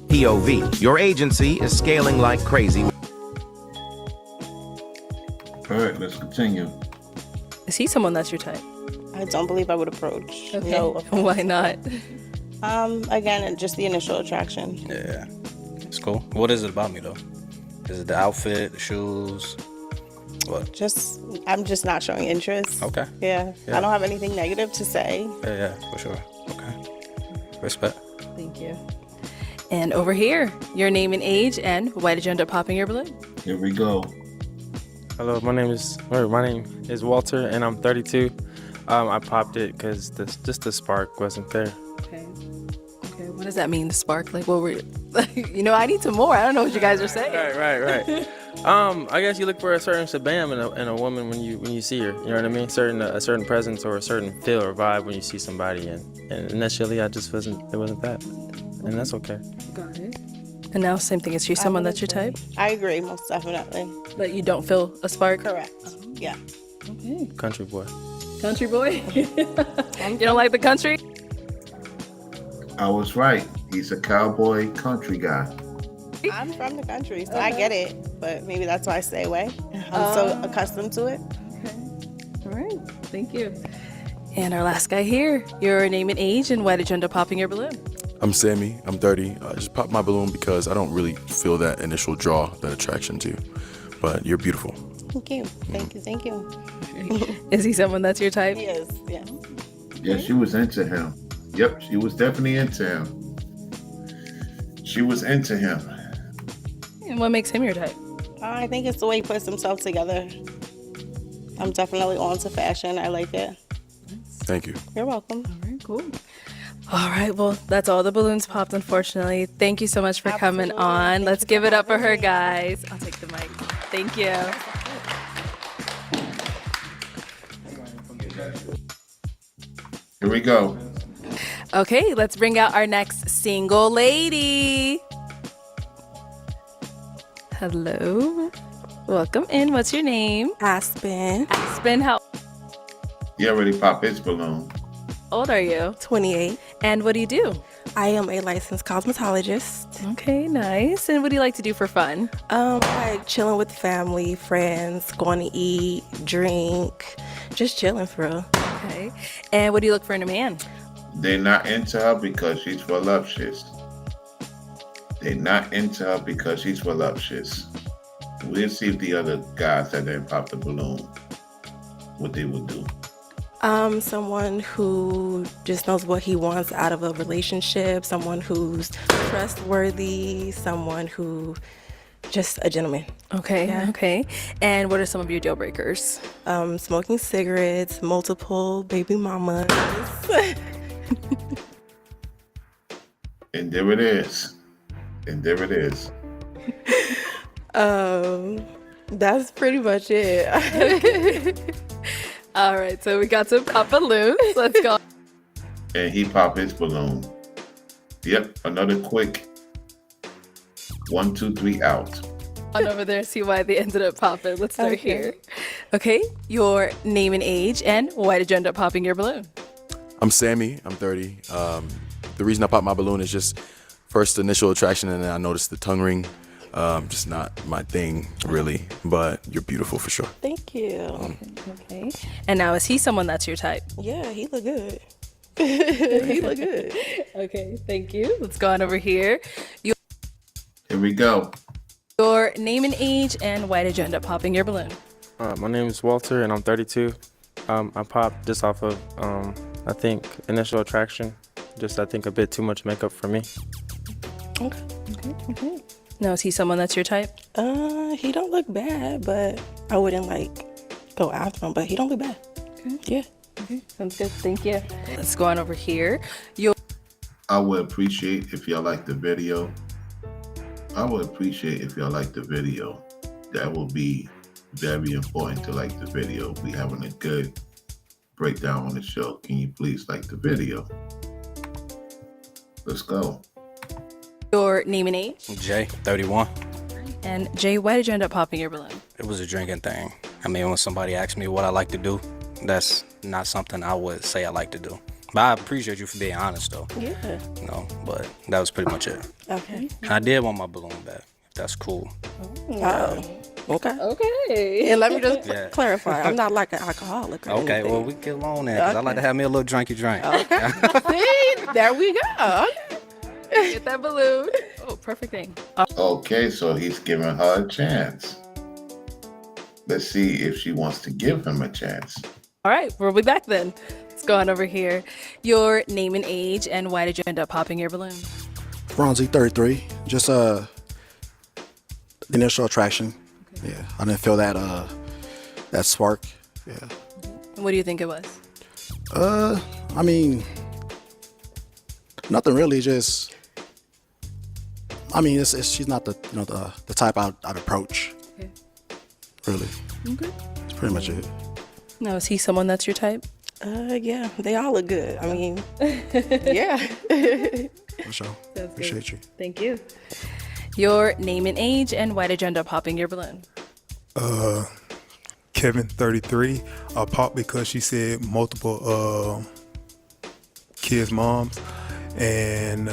POV. Your agency is scaling like crazy. All right, let's continue. Is he someone that's your type? I don't believe I would approach. Okay. No. Why not? Again, just the initial attraction. Yeah, it's cool. What is it about me, though? Is it the outfit, the shoes? What? I'm just not showing interest. Okay. Yeah. I don't have anything negative to say. Yeah, for sure. Okay. Respect. Thank you. And over here, your name and age, and why did you end up popping your balloon? Here we go. Hello, my name is Walter, and I'm 32. I popped it because just the spark wasn't there. Okay. What does that mean, the spark? Like, what were you, I need some more. I don't know what you guys are saying. Right. I guess you look for a certain shabam in a woman when you see her. You know what I mean? A certain presence or a certain feel or vibe when you see somebody, and initially I just wasn't. It wasn't that, and that's okay. Got it. And now, same thing. Is she someone that's your type? I agree, most definitely. But you don't feel a spark? Correct. Yeah. Okay. Country boy. Country boy? You don't like the country? I was right. He's a cowboy country guy. I'm from the country, so I get it. But maybe that's why I stay away. I'm so accustomed to it. All right. Thank you. And our last guy here, your name and age, and why did you end up popping your balloon? I'm Sammy. I'm 30. I just popped my balloon because I don't really feel that initial draw, that attraction to you. But you're beautiful. Thank you. Thank you. Thank you. Is he someone that's your type? He is, yeah. Yeah, she was into him. Yep, she was definitely into him. She was into him. And what makes him your type? I think it's the way he puts himself together. I'm definitely on to fashion. I like it. Thank you. You're welcome. All right, cool. All right, well, that's all the balloons popped, unfortunately. Thank you so much for coming on. Let's give it up for her, guys. I'll take the mic. Thank you. Here we go. Okay, let's bring out our next single lady. Hello. Welcome in. What's your name? Aspen. Aspen, how He already popped his balloon. old are you? 28. And what do you do? I am a licensed cosmetologist. Okay, nice. And what do you like to do for fun? Like chilling with family, friends, going to eat, drink, just chilling for real. Okay. And what do you look for in a man? They're not into her because she's voluptuous. They're not into her because she's voluptuous. We'll see if the other guys that didn't pop the balloon, what they would do. Someone who just knows what he wants out of a relationship, someone who's trustworthy, someone who just a gentleman. Okay, Yeah. okay. And what are some of your deal breakers? Smoking cigarettes, multiple baby mamas. And there it is. And there it is. That's pretty much it. All right, so we got some pop balloons. Let's go. And he popped his balloon. Yep, another quick 1, 2, 3 out. On over there, see why they ended up popping. Let's start Okay. here. Okay, your name and age, and why did you end up popping your balloon? I'm Sammy. I'm 30. The reason I popped my balloon is just first initial attraction, and then I noticed the tongue ring. Just not my thing, really. But you're beautiful for sure. Thank you. Okay. And now, is he someone that's your type? Yeah, he look good. He look good. Okay, thank you. Let's go on over here. Here we go. Your name and age, and why did you end up popping your balloon? My name is Walter, and I'm 32. I popped just off of, I think, initial attraction. Just, I think, a bit too much makeup for me. Okay. Okay. Now, is he someone that's your type? He don't look bad, but I wouldn't like go after him, but he don't look bad. Okay. Yeah. Okay, sounds good. Thank you. Let's go on over here. Your I would appreciate if y'all like the video. I would appreciate if y'all like the video. That will be very important to like the video. We having a good breakdown on the show. Can you please like the video? Let's go. Your name and age, Jay, 31. and Jay, why did you end up popping your balloon? It was a drinking thing. I mean, when somebody asks me what I like to do, that's not something I would say I like to do. But I appreciate you for being honest, though. Yeah. You know, but that was pretty much it. Okay. And I did want my balloon back, if that's cool. Oh. Okay. Okay. And let me just Yeah. clarify. I'm not like an alcoholic or Okay, anything. well, we get along there, because I like to have me a little drinky drink. Okay. See, there we go. Okay. Get that balloon. Oh, perfect thing. Okay, so he's giving her a chance. Let's see if she wants to give him a chance. All right, we'll be back then. Let's go on over here. Your name and age, and why did you end up popping your balloon? Bronzy, 33. Just initial attraction. Okay. Yeah, I didn't feel that spark. Yeah. And what do you think it was? I mean, nothing really. Just, I mean, it's she's not the the type I'd approach. Okay. Really. Okay. That's pretty much it. Now, is he someone that's your type? Yeah, they all look good. I mean, yeah. For sure. That's Appreciate good. you. Thank you. Your name and age, and why did you end up popping your balloon? Kevin, 33. I popped because she said multiple kids' moms, and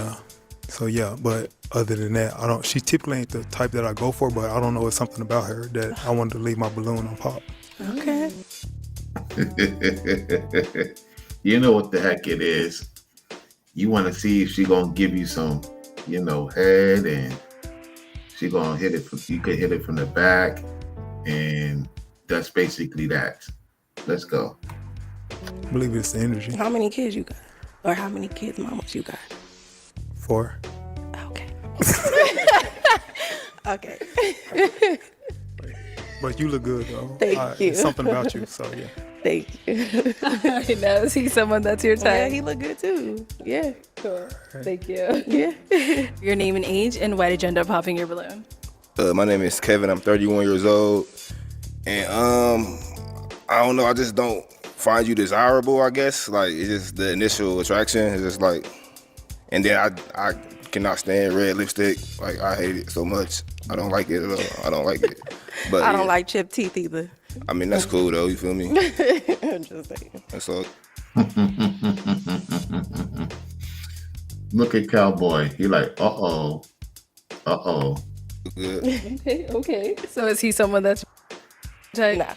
so yeah. But other than that, I don't. She typically ain't the type that I go for, but I don't know. It's something about her that I wanted to leave my balloon on pop. Okay. You know what the heck it is. You want to see if she gonna give you some, head, and she gonna hit it. You could hit it from the back, and that's basically that. Let's go. I believe it's the energy. How many kids you got? Or how many kids mamas you got? 4. Okay. Okay. But you look good though. Thank you. It's something about you, so yeah. Thank you. I know. Is he someone that's your Yeah, type? he look good too. Yeah. Sure. Thank you. Yeah. Your name and age, and why did you end up popping your balloon? My name is Kevin. I'm 31 years old, and I don't know. I just don't find you desirable. I guess like it's just the initial attraction. It's just like, and then I cannot stand red lipstick. Like I hate it so much. I don't like it at all. I don't like it. But I don't like chipped teeth either. I mean that's cool though. You feel me? I'm just saying. That's all. Look at Cowboy. He like, uh-oh. Good. Okay. So is he someone that's your type? Nah.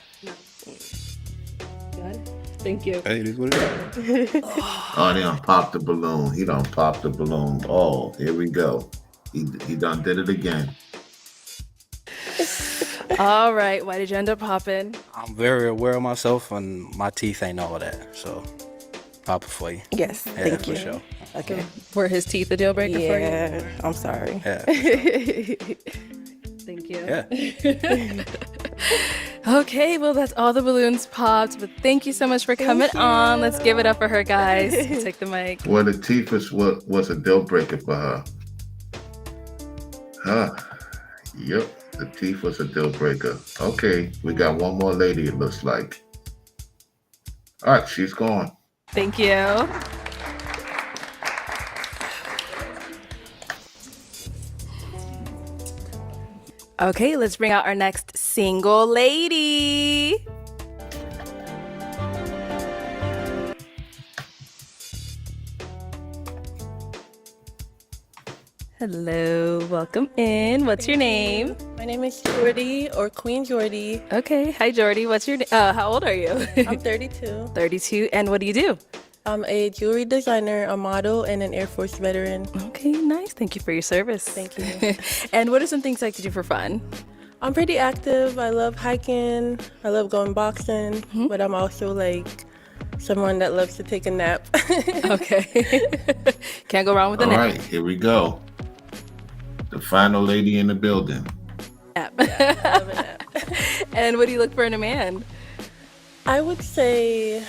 Got it. Thank you. Hey, it is what it is. Oh, they done popped the balloon. He done popped the balloon. Oh, here we go. He done did it again. All right. Why did you end up popping? I'm very aware of myself, and my teeth ain't all of that. So, pop it for you. Yes. Yeah, Thank for you. sure. Okay. Were his teeth a deal breaker for you? Yeah. I'm sorry. Yeah. For sure. Thank you. Yeah. Okay, well, that's all the balloons popped, but thank you so much for coming on. Let's give it up for her, guys. Take the mic. Well, the teeth was a deal breaker for her. Huh. Yep. The teeth was a deal breaker. Okay, we got one more lady, it looks like. All right, she's gone. Thank you. Okay, let's bring out our next single lady. Hello, welcome in. What's your name? My name is Jordy, or Queen Jordy. Okay, hi Jordy. What's your how old are you? I'm 32. 32, and what do you do? I'm a jewelry designer, a model, and an Air Force veteran. Okay, nice. Thank you for your service. Thank you. And what are some things you like to do for fun? I'm pretty active. I love hiking. I love going boxing, but I'm also like someone that loves to take a nap. Okay. Can't go wrong with a All nap. right, here we go. The final lady in the building. Yeah, I love a nap. And what do you look for in a man? I would say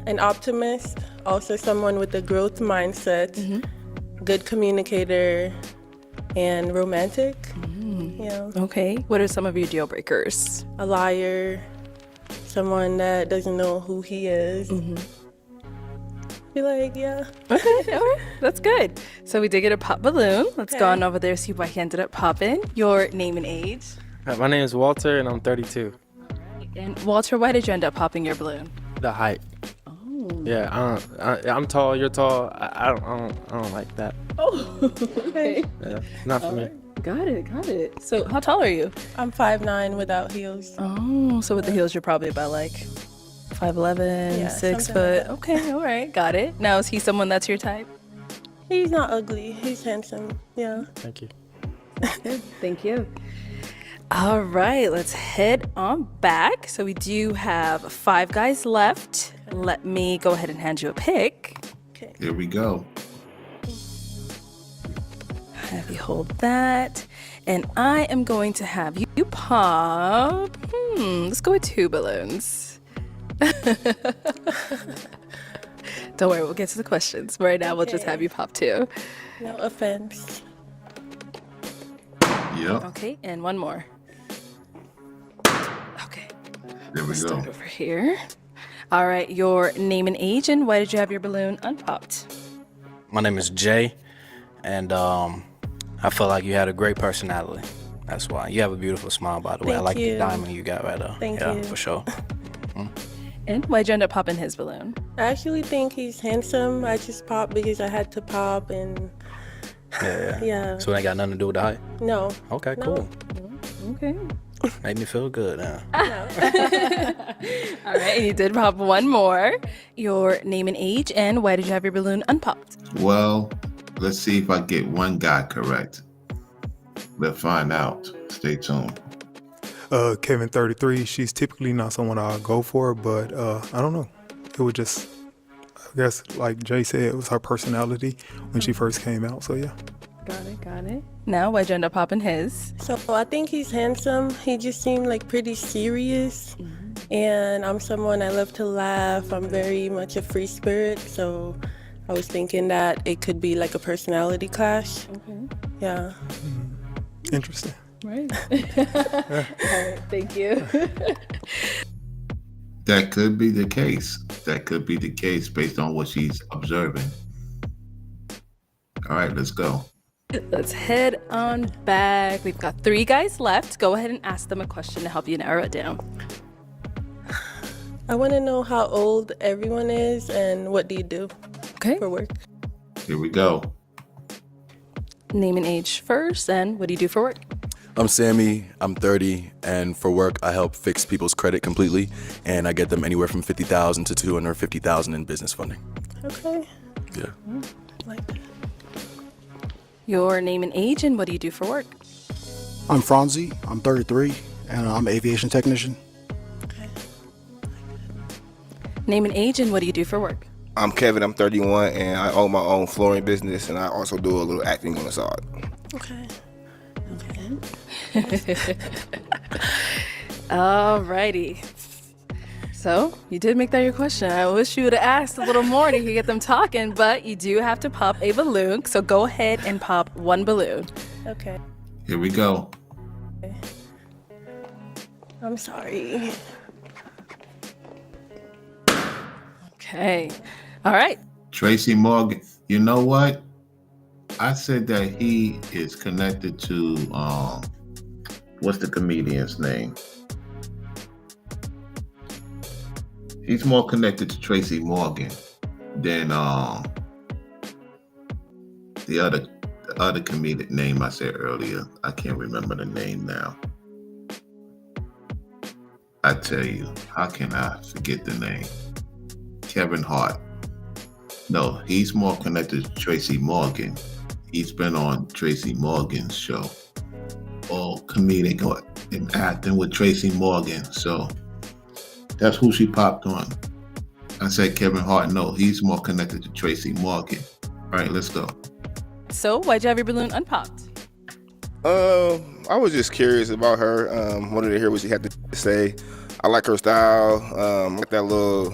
an optimist, also someone with a growth mindset, good communicator, and romantic. Yeah. Okay. What are some of your deal breakers? A liar, someone that doesn't know who he is. Be like, yeah. Okay, all right. That's good. So we did get a pop balloon. Let's go Okay. on over there, see why he ended up popping. Your name and age. My name is Walter, and I'm 32. And Walter, why did you end up popping your balloon? The height. Oh. Yeah, I'm tall. You're tall. I don't like that. Oh, okay. Yeah, not for me. Got it. So how tall are you? I'm 5'9" without heels. Oh, so with the heels, you're probably about like 5'11", Yeah, 6 something foot. like that. Okay, all right, got it. Now, is he someone that's your type? He's not ugly. He's handsome. Yeah. Thank you. Thank you. All right, let's head on back. So we do have 5 guys left. Let me go ahead and hand you a pick. Here we go. Have you hold that. And I am going to have you pop. Let's go with 2 balloons. Don't worry, we'll get to the questions. Right now, we'll just have you pop 2. No offense. Yep. Okay, and one more. There we Let's go. start over here. All right, your name and age, and why did you have your balloon unpopped? My name is Jay, and I feel like you had a great personality. That's why. You have a beautiful smile, by the way. I Thank like the you. diamond you got right there. Thank yeah, you. for sure. And why'd you end up popping his balloon? I actually think he's handsome. I just popped because I had to pop, and yeah. So it ain't got nothing to do with the height? No. Okay, No. cool. Okay. Made me feel good, huh? All right, and you did pop one more. Your name and age, and why did you have your balloon unpopped? Well, let's see if I get one guy correct. Let's find out. Stay tuned. Kevin, 33. She's typically not someone I'll go for, but I don't know. It was just, I guess, like Jay said, it was her personality when she first came out. So yeah. Got it. Now, why'd you end up popping his? So I think he's handsome. He just seemed like pretty serious. And I'm someone, I love to laugh. I'm very much a free spirit. So I was thinking that it could be like a personality clash. Okay. Yeah. Interesting. Right. All right, thank you. That could be the case. That could be the case based on what she's observing. All right, let's go. Let's head on back. We've got 3 guys left. Go ahead and ask them a question to help you narrow it down. I want to know how old everyone is and what do you do for work? Here we go. Name and age first, and what do you do for work? I'm Sammy, I'm 30, and for work, I help fix people's credit completely, and I get them anywhere from $50,000 to $250,000 in business funding. Okay. Yeah. Your name and age, and what do you do for work? I'm Franzi. I'm 33, and I'm an aviation technician. Name and age, and what do you do for work? I'm Kevin, I'm 31, and I own my own flooring business, and I also do a little acting on the side. Okay. Alrighty. So, you did make that your question. I wish you would have asked a little more to get them talking, but you do have to pop a balloon. So go ahead and pop one balloon. Okay. Here we go. I'm sorry. Okay. All right. Tracy Morgan. You know what? I said that he is connected to what's the comedian's name? He's more connected to Tracy Morgan than the other comedic name I said earlier. I can't remember the name now. I tell you, how can I forget the name? Kevin Hart. No, he's more connected to Tracy Morgan. He's been on Tracy Morgan's show. All comedic and acting with Tracy Morgan. So that's who she popped on. I said Kevin Hart. No, he's more connected to Tracy Morgan. All right, let's go. So, why'd you have your balloon unpopped? I was just curious about her. Wanted to hear what she had to say. I like her style. Like that little,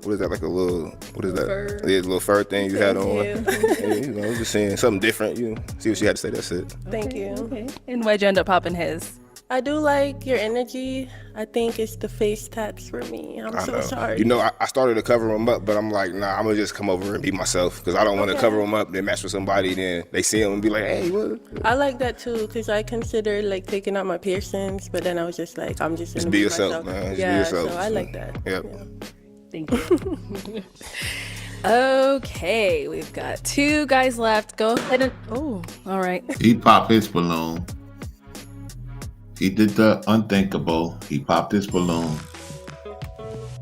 what is that? Like a little, what is that? Fur. Yeah, little fur thing you had on. Thank you. Yeah, you know, just saying something different. You know, see what she had to say. That's it. Thank you. Okay. And why'd you end up popping his? I do like your energy. I think it's the face tats for me. I'm I so know. sorry. You know, I started to cover them up, but I'm like, nah, I'm gonna just come over and be myself because I don't want to cover them up, then match with somebody, then they see them and be like, hey, what? I like that too because I considered like taking out my piercings, but then I was just like, I'm just Just gonna be be yourself, myself. man. Just yeah, be yourself. so I like that. Yep. Thank you. Okay, we've got 2 guys left. Go ahead and, oh, all right. He popped his balloon. He did the unthinkable. He popped his balloon.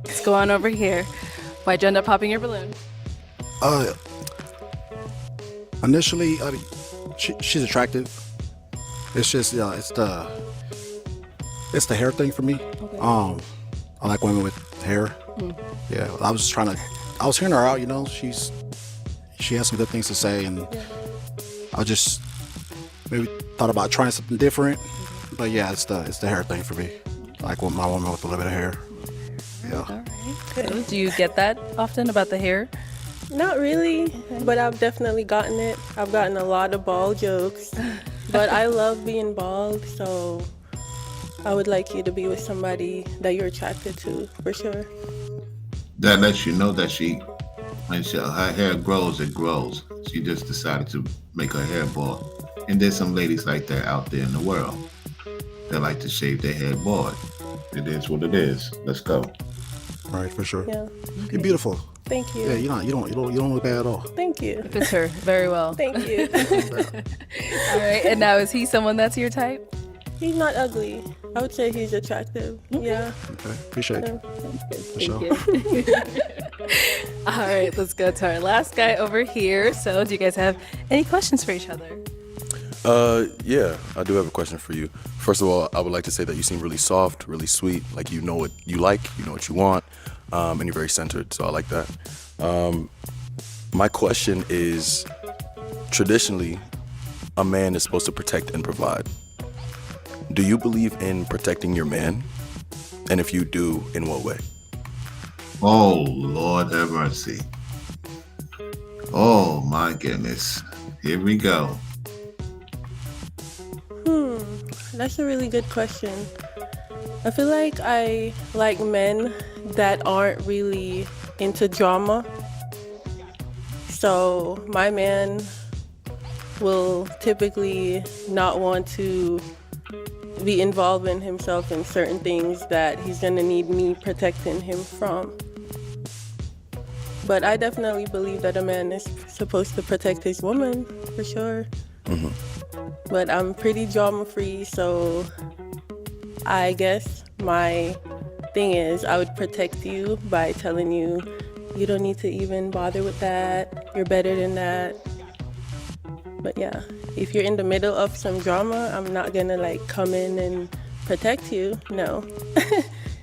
Let's go on over here. Why'd you end up popping your balloon? Initially, I mean, she's attractive. It's just, it's the hair thing for me. Okay. I like women with hair. Yeah, I was hearing her out. You know, she has some good things to say, and I just maybe thought about trying something different. But yeah, it's the hair thing for me. Like with my woman with a little bit of hair. Yeah. All right. So, do you get that often about the hair? Not really, but I've definitely gotten it. I've gotten a lot of bald jokes, but I love being bald, so I would like you to be with somebody that you're attracted to, for sure. That lets you know that her hair grows, it grows. She just decided to make her hair bald. And there's some ladies like that out there in the world that like to shave their hair bald. It is what it is. Let's go. Right, for sure. Yeah. You're beautiful. Thank you. Yeah, you don't look bad at all. Thank you. It fits her very well. Thank you. All right, and now is he someone that's your type? He's not ugly. I would say he's attractive. Yeah. Okay, appreciate it. For sure. All right, let's go to our last guy over here. So, do you guys have any questions for each other? Yeah, I do have a question for you. First of all, I would like to say that you seem really soft, really sweet, like you know what you like, you know what you want, and you're very centered, so I like that. My question is, traditionally, a man is supposed to protect and provide. Do you believe in protecting your man? And if you do, in what way? Oh, Lord have mercy. Oh, my goodness. Here we go. That's a really good question. I feel like I like men that aren't really into drama. So my man will typically not want to be involved in himself in certain things that he's gonna need me protecting him from. But I definitely believe that a man is supposed to protect his woman, for sure. Mm-hmm. But I'm pretty drama free, so I guess my thing is I would protect you by telling you, you don't need to even bother with that, you're better than that. But yeah, if you're in the middle of some drama, I'm not gonna like come in and protect you, no.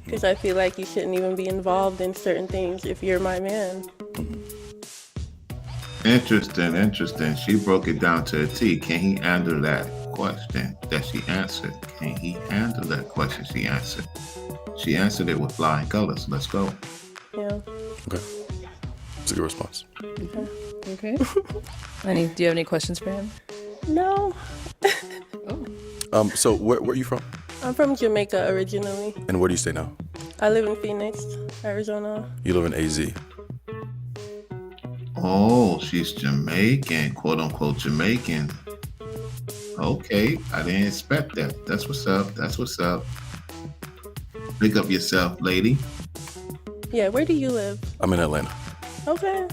Because I feel like you shouldn't even be involved in certain things if you're my man. Interesting. She broke it down to a T. Can he handle that question that she answered? Can he handle that question she answered? She answered it with flying colors. Let's go. Yeah. Okay. That's a good response. Okay. Lenny, do you have any questions for him? No. So where are you from? I'm from Jamaica originally. And where do you stay now? I live in Phoenix, Arizona. You live in AZ. Oh, she's Jamaican, quote unquote Jamaican. Okay, I didn't expect that. That's what's up. Pick up yourself, lady. Yeah, where do you live? I'm in Atlanta. Okay.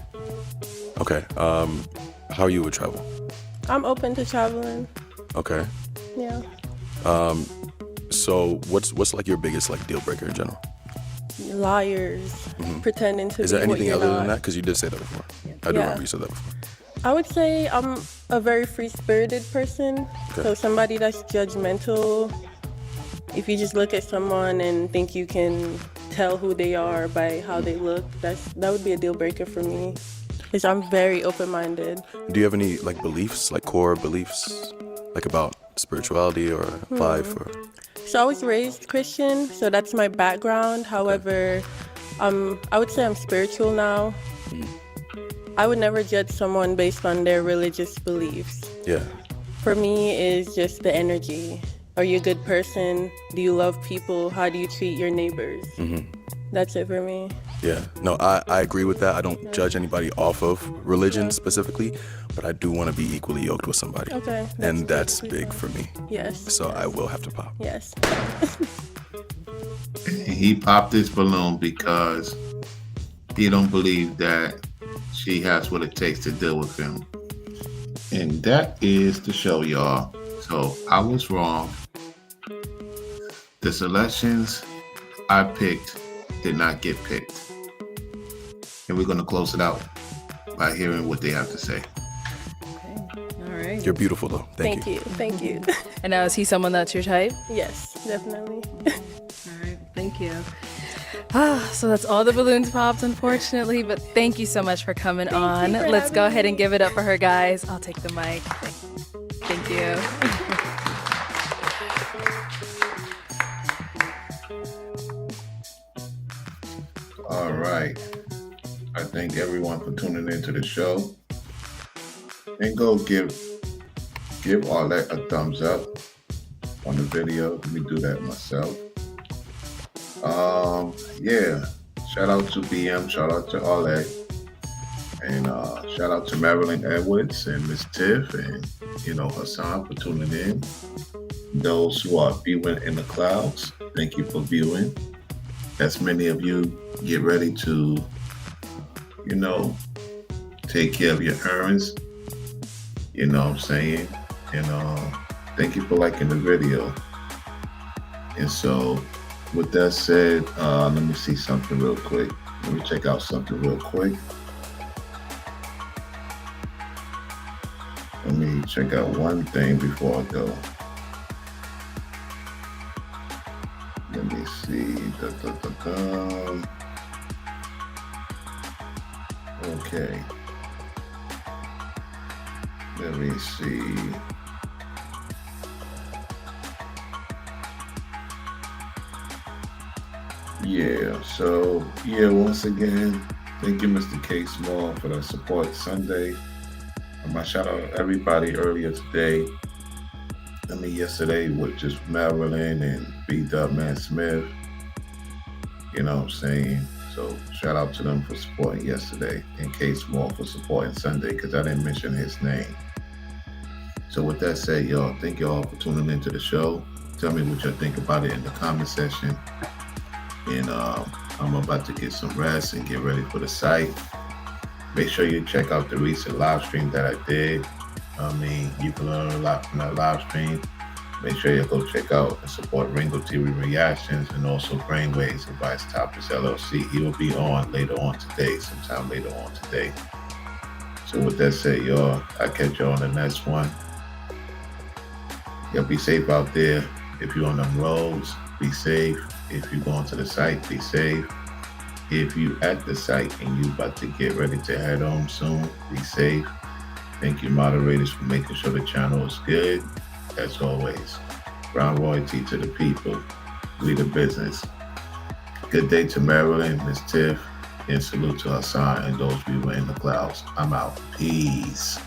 Okay. How are you with travel? I'm open to traveling. Okay. Yeah. So what's like your biggest like deal breaker in general? Liars, pretending to Is be there what anything you're other not. than that? Because you did say that before. I do remember you said that before. I would say I'm a very free-spirited person. Okay. So somebody that's judgmental, if you just look at someone and think you can tell who they are by how they look, that would be a deal breaker for me. Because I'm very open-minded. Do you have any like beliefs, like core beliefs, like about spirituality or life or? So I was raised Christian, so that's my background. However, I would say I'm spiritual now. I would never judge someone based on their religious beliefs. Yeah. For me, it's just the energy. Are you a good person? Do you love people? How do you treat your neighbors? That's it for me. Yeah. No, I agree with that. I don't judge anybody off of religion specifically, but I do want to be equally yoked with somebody. Okay. And that's big for me. Yes. So I will have to pop. Yes. He popped this balloon because he don't believe that she has what it takes to deal with him. And that is the show, y'all. So I was wrong. The selections I picked did not get picked. And we're going to close it out by hearing what they have to say. All right. You're beautiful, though. Thank you. Thank you. And now, is he someone that's your type? Yes, definitely. All right. Thank you. So that's all the balloons popped, unfortunately. But thank you so much for coming on. Let's go ahead and give it up for her, guys. I'll take the mic. Thank you. All right. I thank everyone for tuning into the show. And go give Arlette a thumbs up. on the video. Let me do that myself. Yeah. Shout out to BM, shout out to RA, and shout out to Marilyn Edwards and Miss Tiff and Hassan for tuning in. Those who are viewing in the clouds, thank you for viewing. As many of you get ready to, take care of your errands, you know what I'm saying? And thank you for liking the video. And so, with that said, let me see something real quick. Let me check out something real quick. Let me check out one thing before I go. Let me see. Okay. Let me see. Yeah, so once again, thank you, Mr. K Small, for the support Sunday. I shout out everybody earlier today. Yesterday with just Marilyn and B-Dub Man Smith. You know what I'm saying? So shout out to them for supporting yesterday, and K Small for supporting Sunday, because I didn't mention his name. So with that said, y'all, thank y'all for tuning into the show. Tell me what y'all think about it in the comment section. And I'm about to get some rest and get ready for the site. Make sure you check out the recent live stream that I did. You can learn a lot from that live stream. Make sure you go check out and support Ringo TV Reactions and also Brainwaves Advice Topics LLC. He will be on later on today, sometime later on today. So with that said, y'all, I'll catch y'all on the next one. Y'all be safe out there. If you're on them roads, be safe. If you're going to the site, be safe. If you at the site and you about to get ready to head home soon, be safe. Thank you, moderators, for making sure the channel is good. As always, Brown Royalty to the people. We the business. Good day to Marilyn, Miss Tiff, and salute to Hassan and those people in the clouds. I'm out. Peace.